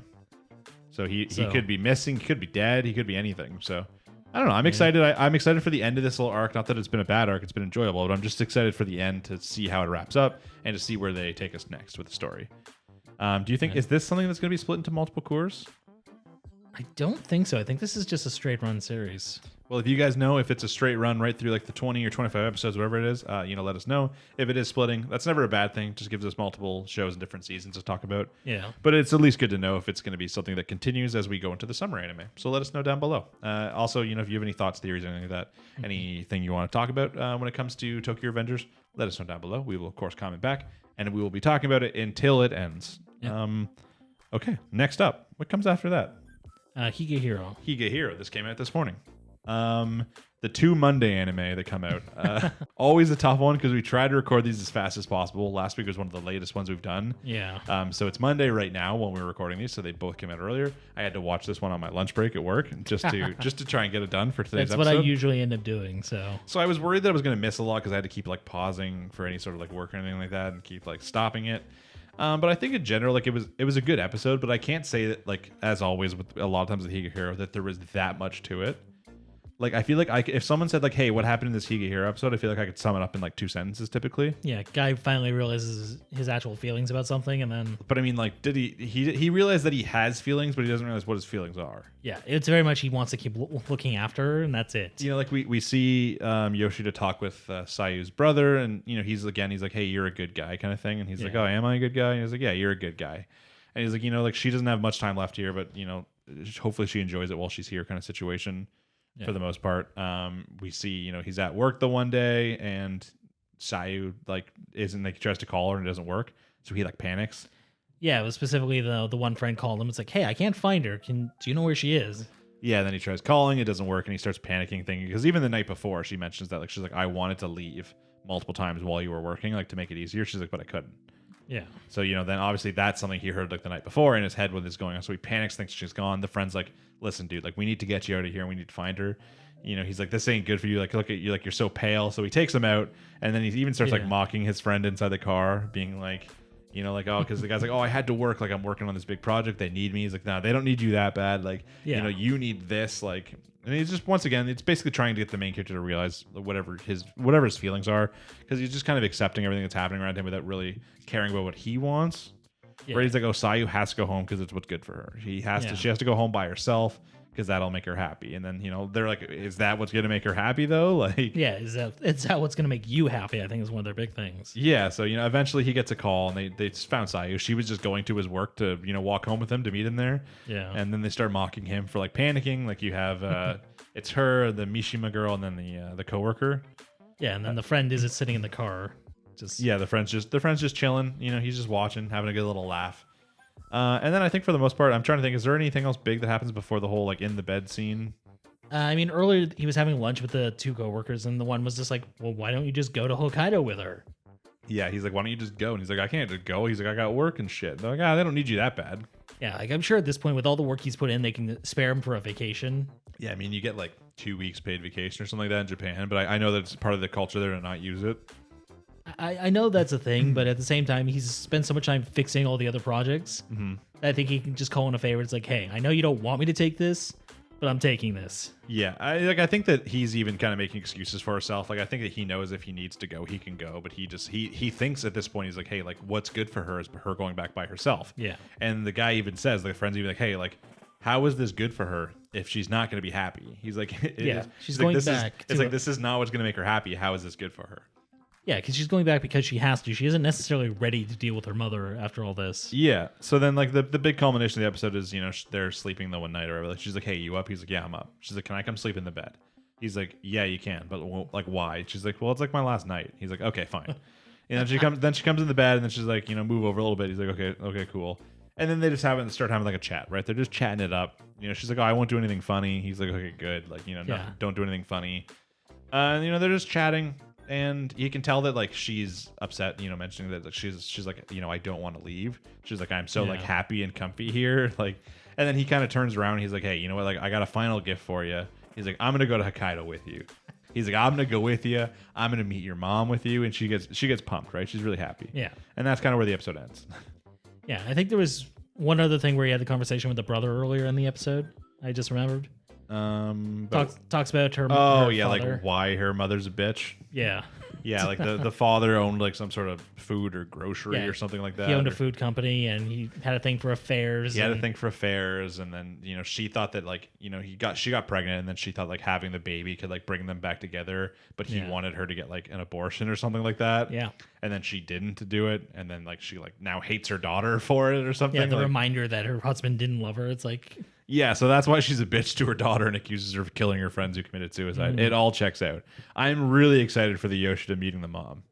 So he could be missing, he could be dead, he could be anything. So I don't know. I'm excited. I'm excited for the end of this little arc. Not that it's been a bad arc, it's been enjoyable, but I'm just excited for the end to see how it wraps up and to see where they take us next with the story. Do you think is this something that's going to be split into multiple cours? I don't think so. I think this is just a straight run series. Well, if you guys know if it's a straight run right through like the 20 or 25 episodes, whatever it is, you know, let us know. If it is splitting, that's never a bad thing. Just gives us multiple shows and different seasons to talk about. Yeah. But it's at least good to know if it's going to be something that continues as we go into the summer anime. So let us know down below. Also, you know, if you have any thoughts, theories, anything like that, anything you want to talk about when it comes to Tokyo Revengers, let us know down below. We will, of course, comment back, and we will be talking about it until it ends. Yep. Okay, next up. What comes after that? Higehiro. Higehiro. This came out this morning. The 2 Monday anime that come out. Always a tough one because we try to record these as fast as possible. Last week was one of the latest ones we've done. Yeah. So it's Monday right now when we're recording these, so they both came out earlier. I had to watch this one on my lunch break at work just to try and get it done for today's episode. That's what I usually end up doing. So I was worried that I was going to miss a lot because I had to keep like pausing for any sort of like work or anything like that, and keep like stopping it. But I think in general, like it was a good episode, but I can't say that, like, as always with a lot of times with Higehiro, that there was that much to it. Like, I feel like if someone said like, hey, what happened in this Higehiro episode, I feel like I could sum it up in like 2 sentences typically. Yeah, guy finally realizes his actual feelings about something, and then. But I mean, like, did he realized that he has feelings, but he doesn't realize what his feelings are. Yeah, it's very much he wants to keep looking after her, and that's it. You know, like we see Yoshida talk with Sayu's brother, and you know he's like, hey, you're a good guy, kind of thing, and he's like, oh, am I a good guy? And he's like, yeah, you're a good guy. And he's like, you know, like she doesn't have much time left here, but you know, hopefully she enjoys it while she's here, kind of situation. Yeah. For the most part, we see, you know, he's at work the one day, and Sayu like isn't like, he tries to call her and it doesn't work, so he like panics. Yeah, it was specifically the one friend called him. It's like, hey, I can't find her. Do you know where she is? Yeah, and then he tries calling, it doesn't work, and he starts panicking, thinking, because even the night before she mentions that, like, she's like, I wanted to leave multiple times while you were working, like to make it easier. She's like, but I couldn't. Yeah. So, you know, then obviously that's something he heard like the night before in his head when this is going on. So he panics, thinks she's gone. The friend's like, listen, dude, like we need to get you out of here. We need to find her. You know, he's like, this ain't good for you. Like, look at you, like you're so pale. So he takes him out, and then he even starts like mocking his friend inside the car, being like, you know, like, oh, because the guy's like, oh, I had to work. Like, I'm working on this big project. They need me. He's like, no, they don't need you that bad. Like, you know, you need this. Like, and he's just, once again, it's basically trying to get the main character to realize whatever his feelings are, because he's just kind of accepting everything that's happening around him without really caring about what he wants. Yeah. Where he's like, oh, Sayu has to go home because it's what's good for her. She has to go home by herself because that'll make her happy. And then, you know, they're like, is that what's going to make her happy though? Like, yeah, is that what's going to make you happy? I think is one of their big things. Yeah. So, you know, eventually he gets a call, and they found Sayu. She was just going to his work to, you know, walk home with him to meet him there. Yeah. And then they start mocking him for like panicking. Like you have, it's her, the Mishima girl, and then the coworker. Yeah. And then the friend is sitting in the car. The friend's just chilling. You know, he's just watching, having a good little laugh. And then I think for the most part, I'm trying to think, is there anything else big that happens before the whole like in the bed scene? I mean, earlier he was having lunch with the 2 coworkers, and the one was just like, well, why don't you just go to Hokkaido with her? Yeah, he's like, why don't you just go? And he's like, I can't just go. He's like, I got work and shit. They're like, they don't need you that bad. Yeah, like I'm sure at this point, with all the work he's put in, they can spare him for a vacation. Yeah, I mean, you get like 2 weeks paid vacation or something like that in Japan, but I know that it's part of the culture there to not use it. I know that's a thing, but at the same time, he's spent so much time fixing all the other projects. I think he can just call in a favor. It's like, hey, I know you don't want me to take this, but I'm taking this. Yeah, I think that he's even kind of making excuses for himself. Like, I think that he knows if he needs to go, he can go. But he thinks at this point, he's like, hey, like, what's good for her is her going back by herself. Yeah. And the guy even says, the friend's even like, hey, like, how is this good for her if she's not going to be happy? He's like, she's going back. It's like, this is not what's going to make her happy. How is this good for her? Yeah, because she's going back because she has to. She isn't necessarily ready to deal with her mother after all this. Yeah. So then, like, the big culmination of the episode is, they're sleeping the one night or whatever. Like, she's like, hey, you up? He's like, yeah, I'm up. She's like, can I come sleep in the bed? He's like, yeah, you can. But, like, why? She's like, well, it's like my last night. He's like, okay, fine. And then she comes in the bed, and then she's like, move over a little bit. He's like, okay, cool. And then they just start having, like, a chat, right? They're just chatting it up. She's like, oh, I won't do anything funny. He's like, okay, good. Like, don't do anything funny. They're just chatting. And you can tell that, like, she's upset, mentioning that, like, she's like, I don't want to leave. She's like, I'm so like happy and comfy here. Like, and then he kind of turns around and he's like, hey, you know what? Like, I got a final gift for you. He's like, I'm going to go to Hokkaido with you. He's like, I'm going to go with you. I'm going to meet your mom with you. And she gets pumped, right? She's really happy. Yeah. And that's kind of where the episode ends. Yeah. I think there was one other thing where he had the conversation with the brother earlier in the episode. I just remembered. Talks about her. Oh, yeah, father. like why her mother's a bitch. Yeah. Yeah, like the father owned like some sort of food or grocery or something like that. He owned a food company and he had a thing for affairs. He had a thing for affairs, and then she thought that like she got pregnant, and then she thought like having the baby could like bring them back together, but he wanted her to get like an abortion or something like that. Yeah, and then she didn't do it, and then like she like now hates her daughter for it or something. Yeah, the like, reminder that her husband didn't love her. It's like. Yeah, so that's why she's a bitch to her daughter and accuses her of killing her friends who committed suicide. It all checks out. I'm really excited for the Yoshida meeting the mom.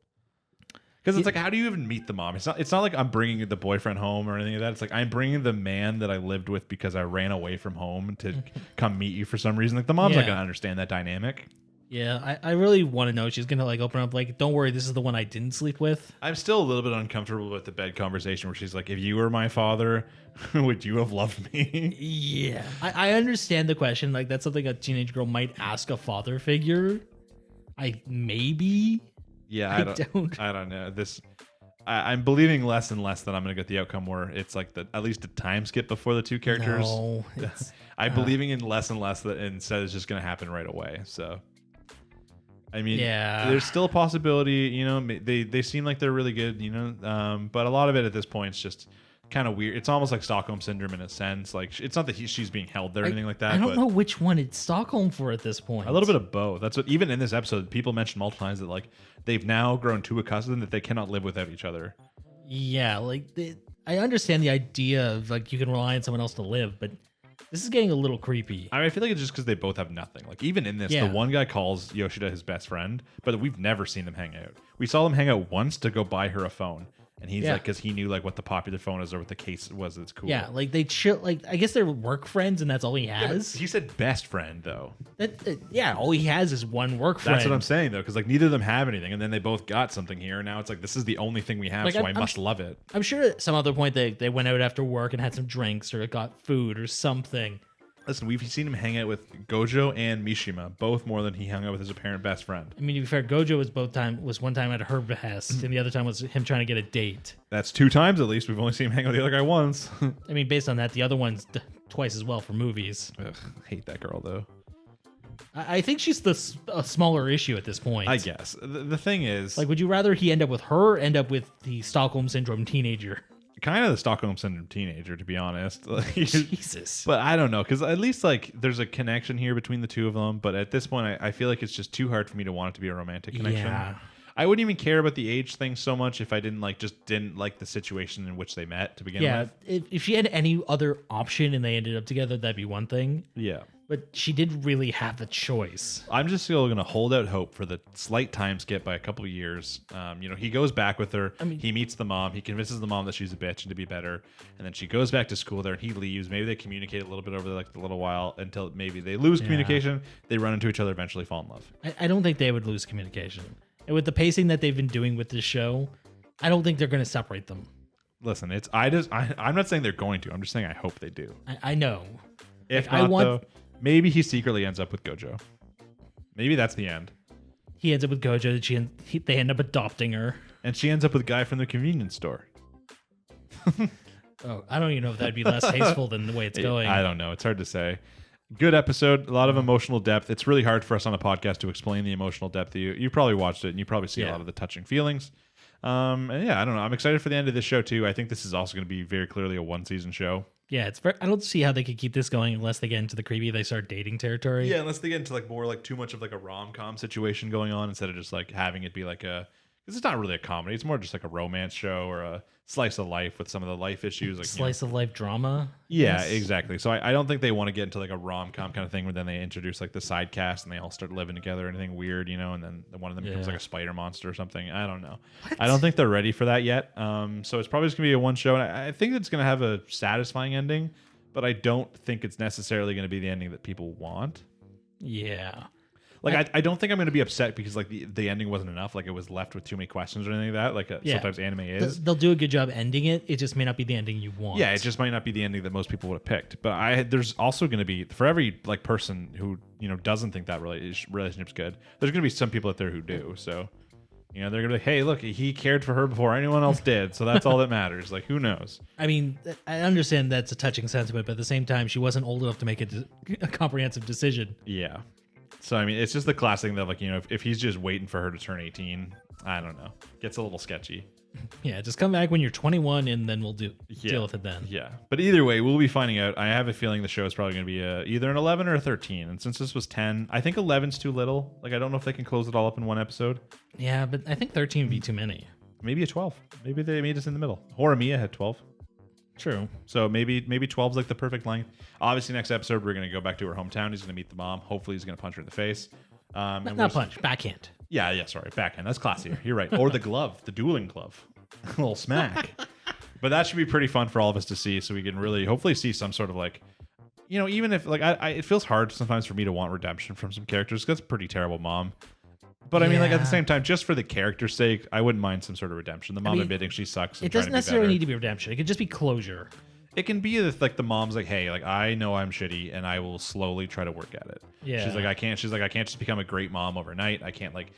Because it's like, how do you even meet the mom? It's not like I'm bringing the boyfriend home or anything like that. It's like I'm bringing the man that I lived with because I ran away from home to come meet you for some reason. Like, the mom's not going to understand that dynamic. Yeah, I really want to know. She's going to like open up like, don't worry, this is the one I didn't sleep with. I'm still a little bit uncomfortable with the bed conversation where she's like, if you were my father, would you have loved me? Yeah. I understand the question. Like, that's something a teenage girl might ask a father figure. Maybe. Yeah, I don't know. I'm believing less and less that I'm going to get the outcome where it's like at least a time skip before the two characters. No, I'm believing in less and less that instead it's just going to happen right away. So. I mean, there's still a possibility, they seem like they're really good, but a lot of it at this point is just kind of weird. It's almost like Stockholm Syndrome in a sense. Like, it's not that she's being held there or anything like that. I don't know which one it's Stockholm for at this point. A little bit of both. That's what, even in this episode, people mentioned multiple times that, like, they've now grown too accustomed that they cannot live without each other. Yeah, like, I understand the idea of, like, you can rely on someone else to live, but this is getting a little creepy. I feel like it's just because they both have nothing. Like, even in this, the one guy calls Yoshida his best friend, but we've never seen them hang out. We saw them hang out once to go buy her a phone. And he's like, because he knew like what the popular phone is or what the case was that's cool. Yeah, like they chill. Like, I guess they're work friends, and that's all he has. Yeah, he said best friend though. All he has is one work friend. That's what I'm saying though, because like neither of them have anything, and then they both got something here. And now it's like this is the only thing we have, like, so I must love it. I'm sure at some other point they went out after work and had some drinks or got food or something. Listen, we've seen him hang out with Gojo and Mishima, both more than he hung out with his apparent best friend. I mean, to be fair, Gojo was one time at her behest, and the other time was him trying to get a date. That's 2 times at least. We've only seen him hang out with the other guy once. I mean, based on that, the other one's twice as well for movies. Ugh, hate that girl, though. I think she's a smaller issue at this point. I guess. The thing is... Like, would you rather he end up with her or end up with the Stockholm Syndrome teenager? Kind of the Stockholm Syndrome teenager, to be honest. Jesus. But I don't know, because at least like there's a connection here between the two of them. But at this point, I feel like it's just too hard for me to want it to be a romantic connection. Yeah. I wouldn't even care about the age thing so much if I didn't like the situation in which they met to begin with. Yeah, if she had any other option and they ended up together, that'd be one thing. Yeah. But she did really have a choice. I'm just still going to hold out hope for the slight time skip by a couple of years. He goes back with her. He meets the mom. He convinces the mom that she's a bitch and to be better. And then she goes back to school there and he leaves. Maybe they communicate a little bit over like a little while until maybe they lose communication. They run into each other, eventually fall in love. I don't think they would lose communication. And with the pacing that they've been doing with this show, I don't think they're going to separate them. Listen, I'm not saying they're going to. I'm just saying I hope they do. I know. If not, though, maybe he secretly ends up with Gojo. Maybe that's the end. He ends up with Gojo. They end up adopting her. and she ends up with a guy from the convenience store. Oh, I don't even know if that'd be less tasteful than the way it's going. I don't know. It's hard to say. Good episode. A lot of emotional depth. It's really hard for us on a podcast to explain the emotional depth to you. You probably watched it, and you probably see a lot of the touching feelings. And yeah, I don't know. I'm excited for the end of this show, too. I think this is also going to be very clearly a one-season show. Yeah, I don't see how they could keep this going unless they get into the creepy, they start dating territory. Yeah, unless they get into like more like too much of like a rom-com situation going on instead of just like having it be like a... Because it's not really a comedy. It's more just like a romance show or a slice of life with some of the life issues. Like Slice of life drama. Yeah, exactly. So I don't think they want to get into like a rom-com kind of thing where then they introduce like the side cast and they all start living together or anything weird, and then one of them becomes like a spider monster or something. I don't know. What? I don't think they're ready for that yet. So it's probably just going to be a one show. And I think it's going to have a satisfying ending, but I don't think it's necessarily going to be the ending that people want. Yeah. Like, I don't think I'm going to be upset because like the ending wasn't enough. Like it was left with too many questions or anything like that. Like sometimes anime is. They'll do a good job ending it. It just may not be the ending you want. Yeah, it just might not be the ending that most people would have picked. But there's also going to be, for every like person who doesn't think that relationship's good, there's going to be some people out there who do. So they're going to be like, hey, look, he cared for her before anyone else did. So that's all that matters. Like, who knows? I mean, I understand that's a touching sentiment, but at the same time, she wasn't old enough to make a comprehensive decision. Yeah. So, I mean, it's just the classic thing that, like, if he's just waiting for her to turn 18, I don't know. Gets a little sketchy. Yeah, just come back when you're 21 and then we'll deal with it then. Yeah. But either way, we'll be finding out. I have a feeling the show is probably going to be either an 11 or a 13. And since this was 10, I think 11's too little. Like, I don't know if they can close it all up in one episode. Yeah, but I think 13 would be too many. Maybe a 12. Maybe they made us in the middle. Horimiya had 12. True. So maybe 12's like the perfect length. Obviously, next episode, we're going to go back to her hometown. He's going to meet the mom. Hopefully, he's going to punch her in the face. Not punch, backhand. Yeah, sorry. Backhand. That's classier. You're right. Or the glove, the dueling glove. A little smack. But that should be pretty fun for all of us to see so we can really hopefully see some sort of like, even if like it feels hard sometimes for me to want redemption from some characters because it's a pretty terrible mom. But I mean, like at the same time, just for the character's sake, I wouldn't mind some sort of redemption. The mom admitting she sucks. It doesn't necessarily need to be redemption. It could just be closure. It can be like the mom's like, hey, like I know I'm shitty, and I will slowly try to work at it. Yeah. She's like, I can't just become a great mom overnight. I can't like,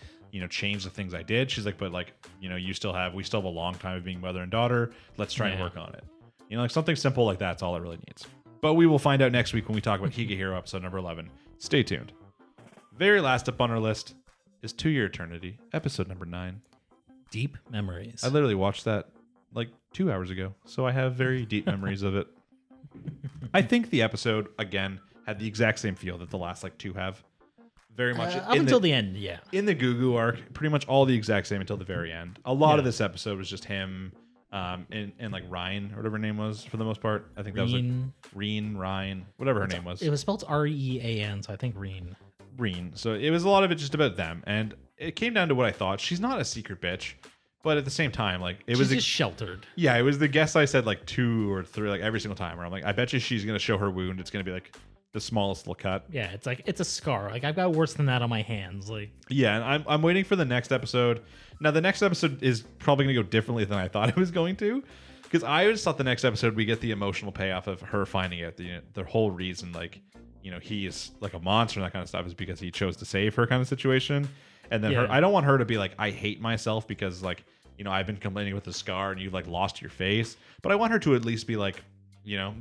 change the things I did. She's like, but like, we still have a long time of being mother and daughter. Let's try and work on it. Like something simple like that's all it really needs. But we will find out next week when we talk about Higehiro episode number 11. Stay tuned. Very last up on our list is To Your Eternity, episode number 9. Deep memories. I literally watched that like 2 hours ago, so I have very deep memories of it. I think the episode, again, had the exact same feel that the last like 2 have. Very much. Up until the end, yeah. In the Gugu arc, pretty much all the exact same until the very end. A lot of this episode was just him and like Ryan, or whatever her name was, for the most part. I think that was like Ryan, whatever her name was. It was spelled Rean, so I think Reen. So it was a lot of it just about them, and it came down to what I thought. She's not a secret bitch, but at the same time, like she's just sheltered. Yeah, it was the guess I said like 2 or 3, like every single time. Where I'm like, I bet you she's gonna show her wound. It's gonna be like the smallest little cut. Yeah, it's like it's a scar. Like I've got worse than that on my hands. Like yeah, and I'm waiting for the next episode. Now the next episode is probably gonna go differently than I thought it was going to, because I just thought the next episode we get the emotional payoff of her finding out the whole reason like. He's like a monster and that kind of stuff is because he chose to save her kind of situation. And then I don't want her to be like, I hate myself because like, I've been complaining with the scar and you've like lost your face. But I want her to at least be like,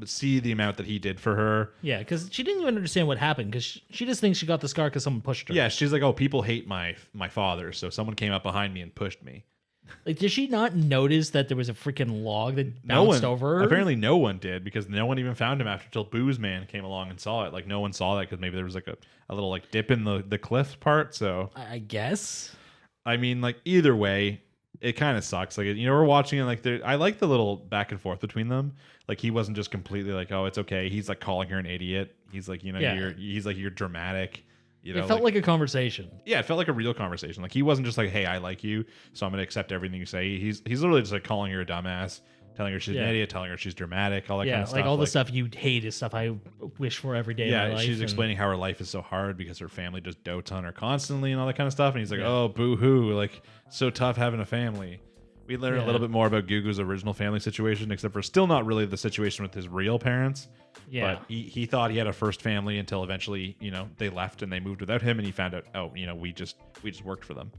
see the amount that he did for her. Yeah, because she didn't even understand what happened because she just thinks she got the scar because someone pushed her. Yeah, she's like, oh, people hate my father. So someone came up behind me and pushed me. Like, did she not notice that there was a freaking log that bounced over her? Apparently no one did, because no one even found him after till Boo's man came along and saw it. Like, no one saw that because maybe there was like a little like dip in the cliff part. So I guess. I mean, like either way, it kind of sucks. Like, we're watching it like I like the little back and forth between them. Like he wasn't just completely like, oh, it's okay. He's like calling her an idiot. He's like, you're dramatic. It felt like a conversation. Yeah, it felt like a real conversation. Like he wasn't just like, hey, I like you, so I'm gonna accept everything you say. He's literally just like calling her a dumbass, telling her she's an idiot, telling her she's dramatic, all that kind of stuff. Like all the stuff you hate is stuff I wish for every day of my life. Yeah, she's explaining how her life is so hard because her family just dotes on her constantly and all that kind of stuff. And he's like, oh, boo-hoo, like so tough having a family. We learn a little bit more about Gugu's original family situation, except for still not really the situation with his real parents. Yeah. But he thought he had a first family until eventually, they left and they moved without him, and he found out, we just worked for them.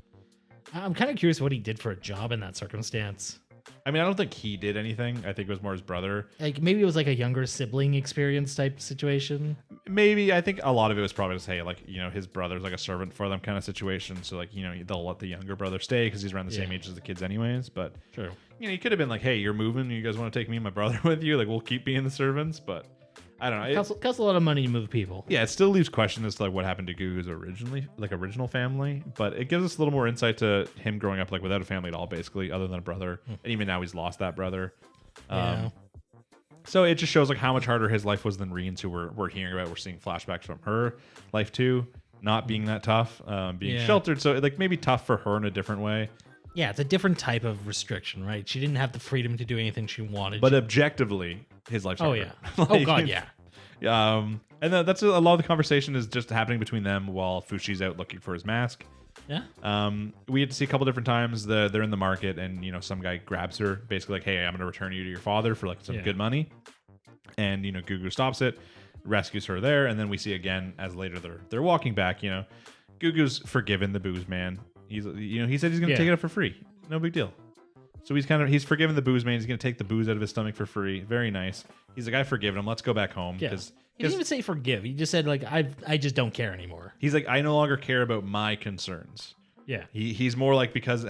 I'm kind of curious what he did for a job in that circumstance. I mean, I don't think he did anything. I think it was more his brother. Like maybe it was like a younger sibling experience type situation. Maybe. I think a lot of it was probably just, hey, like, his brother's like a servant for them kind of situation. So, like, they'll let the younger brother stay because he's around the same age as the kids anyways. But, True. He could have been like, hey, you're moving. You guys want to take me and my brother with you? Like, we'll keep being the servants. But I don't know. It costs a lot of money to move people. Yeah, it still leaves questions as to like what happened to Gugu's original family, but it gives us a little more insight to him growing up like without a family at all, basically, other than a brother, and even now he's lost that brother. So it just shows like how much harder his life was than Reen's, who we're hearing about. We're seeing flashbacks from her life too, not being that tough, being sheltered. So like maybe tough for her in a different way. Yeah, it's a different type of restriction, right? She didn't have the freedom to do anything she wanted. But objectively, his life's harder. Yeah. Oh god, yeah. And that's a lot of the conversation is just happening between them while Fushi's out looking for his mask. Yeah. We had to see a couple different times. They're in the market, and some guy grabs her, basically like, "Hey, I'm going to return you to your father for like some good money." And Gugu stops it, rescues her there, and then we see again as later they're walking back. Gugu's forgiven the booze man. He said he's going to take it up for free. No big deal. So he's forgiven the booze man. He's going to take the booze out of his stomach for free. Very nice. He's like, I've forgiven him. Let's go back home. Yeah. He didn't even say forgive. He just said like, I just don't care anymore. He's like, I no longer care about my concerns. Yeah. He's more like, because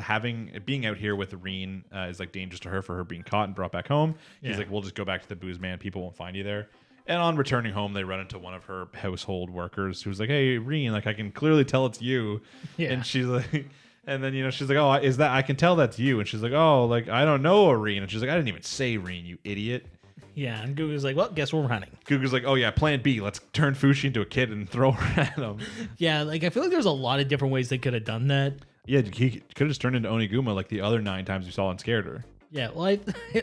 being out here with Reen is like dangerous to her for her being caught and brought back home. He's like, we'll just go back to the booze man. People won't find you there. And on returning home, they run into one of her household workers who's like, hey, Reen, like I can clearly tell it's you. Yeah. And she's like... And then, she's like, oh, is that, I can tell that's you. And she's like, oh, like, I don't know a Reen. And she's like, I didn't even say Reen, you idiot. Yeah, and Gugu's like, well, guess we're running. Gugu's like, oh, yeah, plan B. Let's turn Fushi into a kid and throw her at him. Yeah, like, I feel like there's a lot of different ways they could have done that. Yeah, he could have just turned into Oniguma like the other 9 times we saw and scared her. Yeah, well,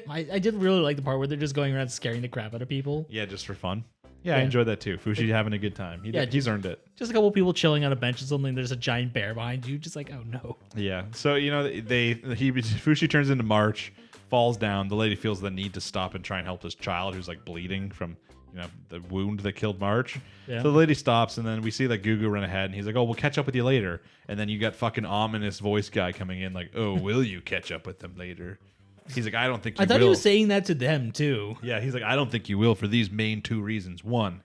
I did really like the part where they're just going around scaring the crap out of people. Yeah, just for fun. Yeah, I enjoyed that too. Fushi having a good time. He's earned it. Just a couple people chilling on a bench or something. There's a giant bear behind you. Just like, oh no. Yeah. So Fushi turns into March, falls down. The lady feels the need to stop and try and help this child who's like bleeding from the wound that killed March. Yeah. So the lady stops, and then we see that Gugu run ahead, and he's like, "Oh, we'll catch up with you later." And then you got fucking ominous voice guy coming in like, "Oh, will you catch up with them later?" He's like, I don't think you will. I thought he was saying that to them, too. Yeah, he's like, I don't think you will for these main 2 reasons. One,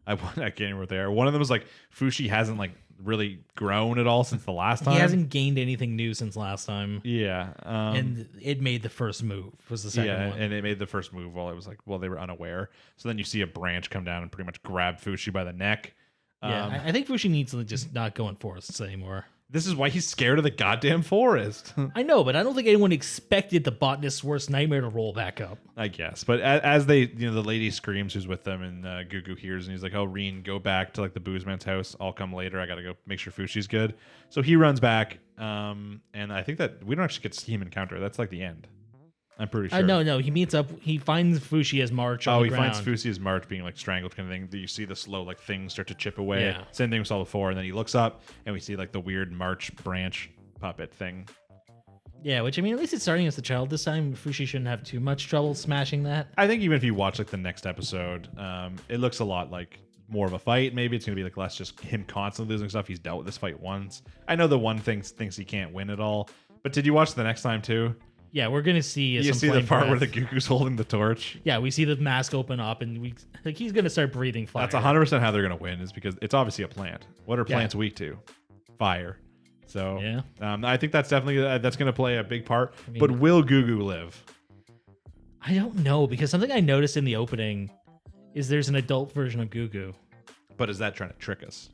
I can't remember what they are. One of them was like, Fushi hasn't like really grown at all since the last time. He hasn't gained anything new since last time. Yeah. And it made the first move, was the second one. Yeah, and it made the first move while it was like, well, they were unaware. So then you see a branch come down and pretty much grab Fushi by the neck. Yeah, I think Fushi needs to just not go in forests anymore. This is why he's scared of the goddamn forest. I know, but I don't think anyone expected the botanist's worst nightmare to roll back up. I guess. But as they, the lady screams who's with them, and Gugu hears, and he's like, oh, Reen, go back to like the booze man's house. I'll come later. I got to go make sure Fushi's good. So he runs back. And I think that we don't actually get to see him encounter. That's like the end. I'm pretty sure. No, he meets up. He finds Fushi as March on the ground. Finds Fushi as March being like strangled kind of thing. You see the slow like things start to chip away. Yeah. Same thing we saw before. And then he looks up and we see like the weird March branch puppet thing. Yeah, which I mean, at least it's starting as the child this time. Fushi shouldn't have too much trouble smashing that. I think even if you watch like the next episode, it looks a lot like more of a fight. Maybe it's going to be like less just him constantly losing stuff. He's dealt with this fight once. I know the one thing thinks he can't win at all. But did you watch the next time too? Yeah, we're gonna see. You see the part where the Gugu's holding the torch. Yeah, we see the mask open up, and he's gonna start breathing fire. That's 100% how they're gonna win, is because it's obviously a plant. What are plants weak to? Fire. So yeah, I think that's definitely that's gonna play a big part. I mean, but will Gugu live? I don't know, because something I noticed in the opening is there's an adult version of Gugu. But is that trying to trick us?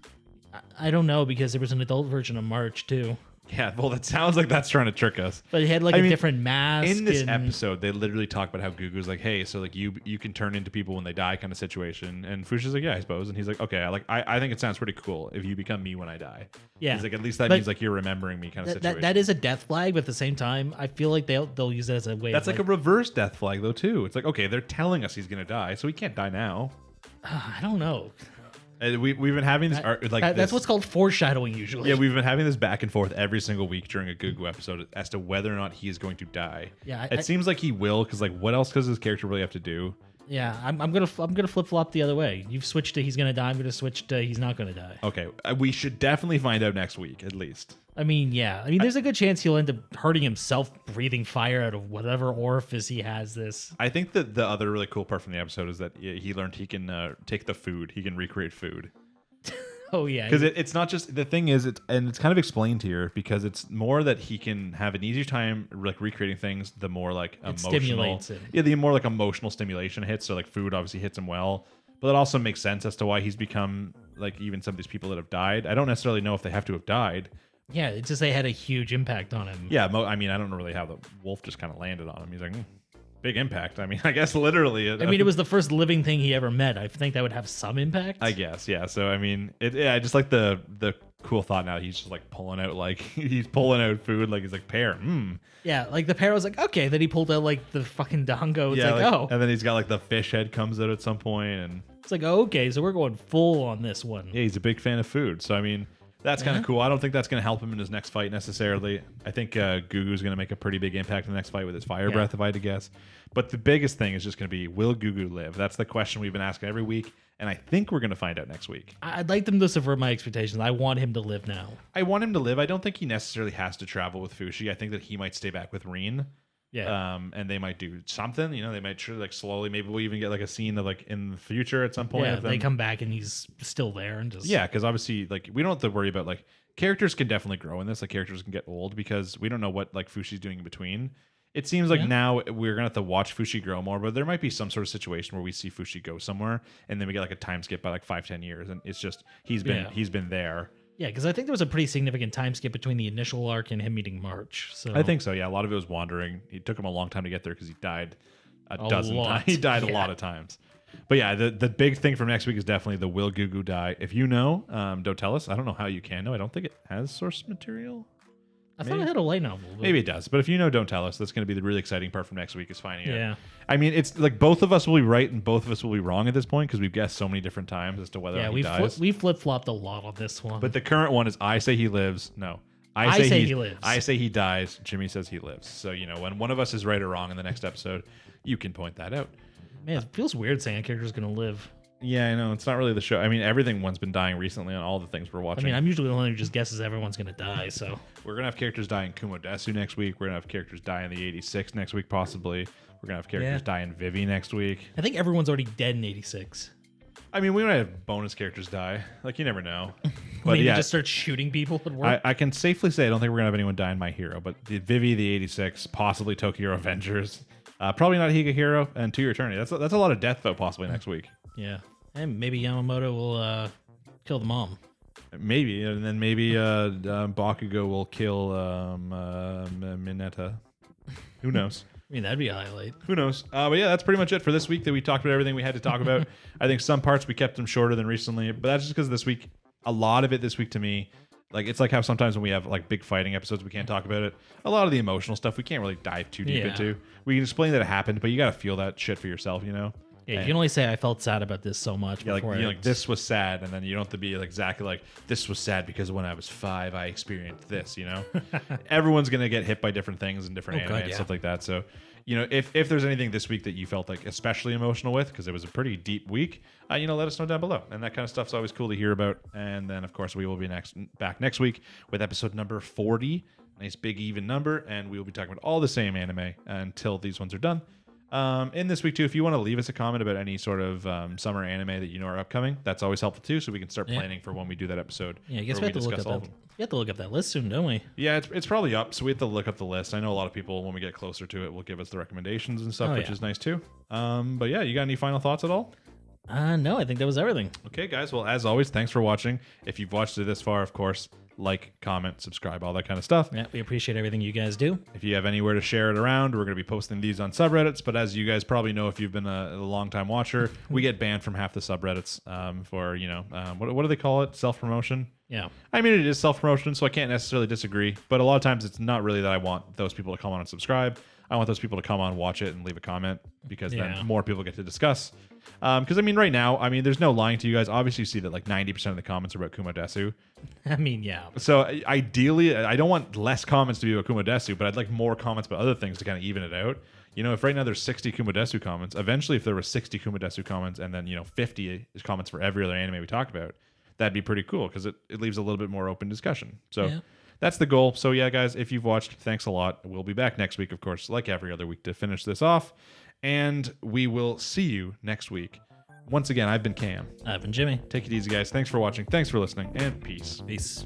I don't know, because there was an adult version of March too. Yeah, well, that sounds like that's trying to trick us. But he had like a different mask. In this episode, they literally talk about how Gugu's like, hey, so like you can turn into people when they die kind of situation. And Fushi's like, yeah, I suppose. And he's like, okay, I think it sounds pretty cool if you become me when I die. Yeah. He's like, at least that means like you're remembering me kind of situation. That is a death flag, but at the same time, I feel like they'll use it as a way. That's like a reverse death flag though too. It's like, okay, they're telling us he's gonna die, so he can't die now. I don't know. We've been having this that's what's called foreshadowing usually. Yeah, we've been having this back and forth every single week during a Gugu episode as to whether or not he is going to die. Yeah, it seems like he will, because like what else does his character really have to do? Yeah, I'm gonna flip flop the other way. You've switched to he's gonna die. I'm gonna switch to he's not gonna die. Okay, we should definitely find out next week at least. I mean, yeah. I mean, there's a good chance he'll end up hurting himself, breathing fire out of whatever orifice he has. This. I think that the other really cool part from the episode is that he learned he can take the food. He can recreate food. Oh yeah, because it's not just the thing is it's kind of explained here because it's more that he can have an easier time like recreating things the more like emotional stimulates him. Yeah, the more like emotional stimulation hits. So like food obviously hits him well, but it also makes sense as to why he's become like even some of these people that have died. I don't necessarily know if they have to have died. Yeah, it's just they had a huge impact on him. Yeah, I mean I don't know really how the wolf just kind of landed on him. He's like big impact. I mean, I guess literally. I mean, it was the first living thing he ever met. I think that would have some impact. I guess, yeah. So I mean, I just like the cool thought now. He's just like pulling out he's pulling out food like he's like pear. Yeah, like the pear was like okay. Then he pulled out like the fucking dango. It's like oh, and then he's got like the fish head comes out at some point, and it's like oh, okay. So we're going full on this one. Yeah, he's a big fan of food. So I mean. That's kind of cool. I don't think that's going to help him in his next fight necessarily. I think Gugu's going to make a pretty big impact in the next fight with his fire breath, if I had to guess. But the biggest thing is just going to be, will Gugu live? That's the question we've been asking every week, and I think we're going to find out next week. I'd like them to subvert my expectations. I want him to live now. I want him to live. I don't think he necessarily has to travel with Fushi. I think that he might stay back with Rin. Yeah. And they might do something. You know, they might like slowly. Maybe we'll even get like a scene of like in the future at some point. Yeah, they come back and he's still there and just. Yeah, because obviously, like we don't have to worry about like characters can definitely grow in this. Like characters can get old because we don't know what like Fushi's doing in between. It seems like now we're gonna have to watch Fushi grow more, but there might be some sort of situation where we see Fushi go somewhere and then we get like a time skip by like 5-10 years, and it's just he's been there. Yeah, because I think there was a pretty significant time skip between the initial arc and him meeting March. So I think so. Yeah, a lot of it was wandering. It took him a long time to get there because he died a dozen times. He died a lot of times. But yeah, the big thing from next week is definitely the will Gugu die. If you know, don't tell us. I don't know how you can know. I don't think it has source material. I thought it had a light novel. But... Maybe it does. But if you know, don't tell us. That's going to be the really exciting part from next week is finding out. Yeah. I mean, it's like both of us will be right and both of us will be wrong at this point because we've guessed so many different times as to whether he dies. We flip-flopped a lot on this one. But the current one is I say he lives. No. I say he lives. I say he dies. Jimmy says he lives. So, you know, when one of us is right or wrong in the next episode, you can point that out. Man, it feels weird saying a character's going to live. Yeah, I know. It's not really the show. I mean, everyone's been dying recently on all the things we're watching. I mean, I'm usually the one who just guesses everyone's going to die, so. We're going to have characters die in Kumo Desu next week. We're going to have characters die in the 86 next week, possibly. We're going to have characters die in Vivy next week. I think everyone's already dead in 86. I mean, we might have bonus characters die. Like, you never know. But maybe just start shooting people at work. I can safely say I don't think we're going to have anyone die in My Hero, but the Vivy, the 86, possibly Tokyo Avengers. Probably not Higehiro and To Your Eternity. That's a lot of death, though, possibly next week. Yeah. And maybe Yamamoto will kill the mom. Maybe. And then maybe Bakugo will kill Mineta. Who knows? I mean, that'd be a highlight. Who knows? But yeah, that's pretty much it for this week that we talked about everything we had to talk about. I think some parts we kept them shorter than recently, but that's just because this week, a lot of it this week to me, like it's like how sometimes when we have like big fighting episodes, we can't talk about it. A lot of the emotional stuff we can't really dive too deep into. We can explain that it happened, but you got to feel that shit for yourself, you know? Yeah, you can only say I felt sad about this so much. Yeah, like this was sad, and then you don't have to be like exactly like this was sad because when I was 5, I experienced this. You know, everyone's gonna get hit by different things and different anime and stuff like that. So, you know, if there's anything this week that you felt like especially emotional with, because it was a pretty deep week, you know, let us know down below. And that kind of stuff's always cool to hear about. And then of course we will be back next week with episode number 40, nice big even number, and we will be talking about all the same anime until these ones are done. In this week too, if you want to leave us a comment about any sort of summer anime that you know are upcoming, that's always helpful too, so we can start planning for when we do that episode. Yeah, I guess we have to look up that. We have to look up that list soon, don't we? Yeah, it's probably up, so we have to look up the list. I know a lot of people, when we get closer to it, will give us the recommendations and stuff, which is nice too. But yeah, you got any final thoughts at all? No, I think that was everything. Okay, guys. Well, as always, thanks for watching. If you've watched it this far, of course, like, comment, subscribe, all that kind of stuff. Yeah, we appreciate everything you guys do. If you have anywhere to share it around, we're going to be posting these on subreddits. But as you guys probably know, if you've been a long-time watcher, we get banned from half the subreddits for, you know, what do they call it? Self-promotion? Yeah. I mean, it is self-promotion, so I can't necessarily disagree. But a lot of times it's not really that I want those people to come on and subscribe. I want those people to come on, watch it, and leave a comment because Yeah. then more people get to discuss. Because I mean, right now, I mean, there's no lying to you guys. Obviously, you see that like 90% of the comments are about Kumo Desu. I mean, yeah. So ideally, I don't want less comments to be about Kumo Desu, but I'd like more comments about other things to kind of even it out. You know, if right now there's 60 Kumo Desu comments, eventually if there were 60 Kumo Desu comments and then, 50 is comments for every other anime we talked about, that'd be pretty cool because it leaves a little bit more open discussion. So Yeah. that's the goal. So yeah, guys, if you've watched, thanks a lot. We'll be back next week, of course, like every other week to finish this off. And we will see you next week. Once again, I've been Cam. I've been Jimmy. Take it easy, guys. Thanks for watching. Thanks for listening, and peace. Peace.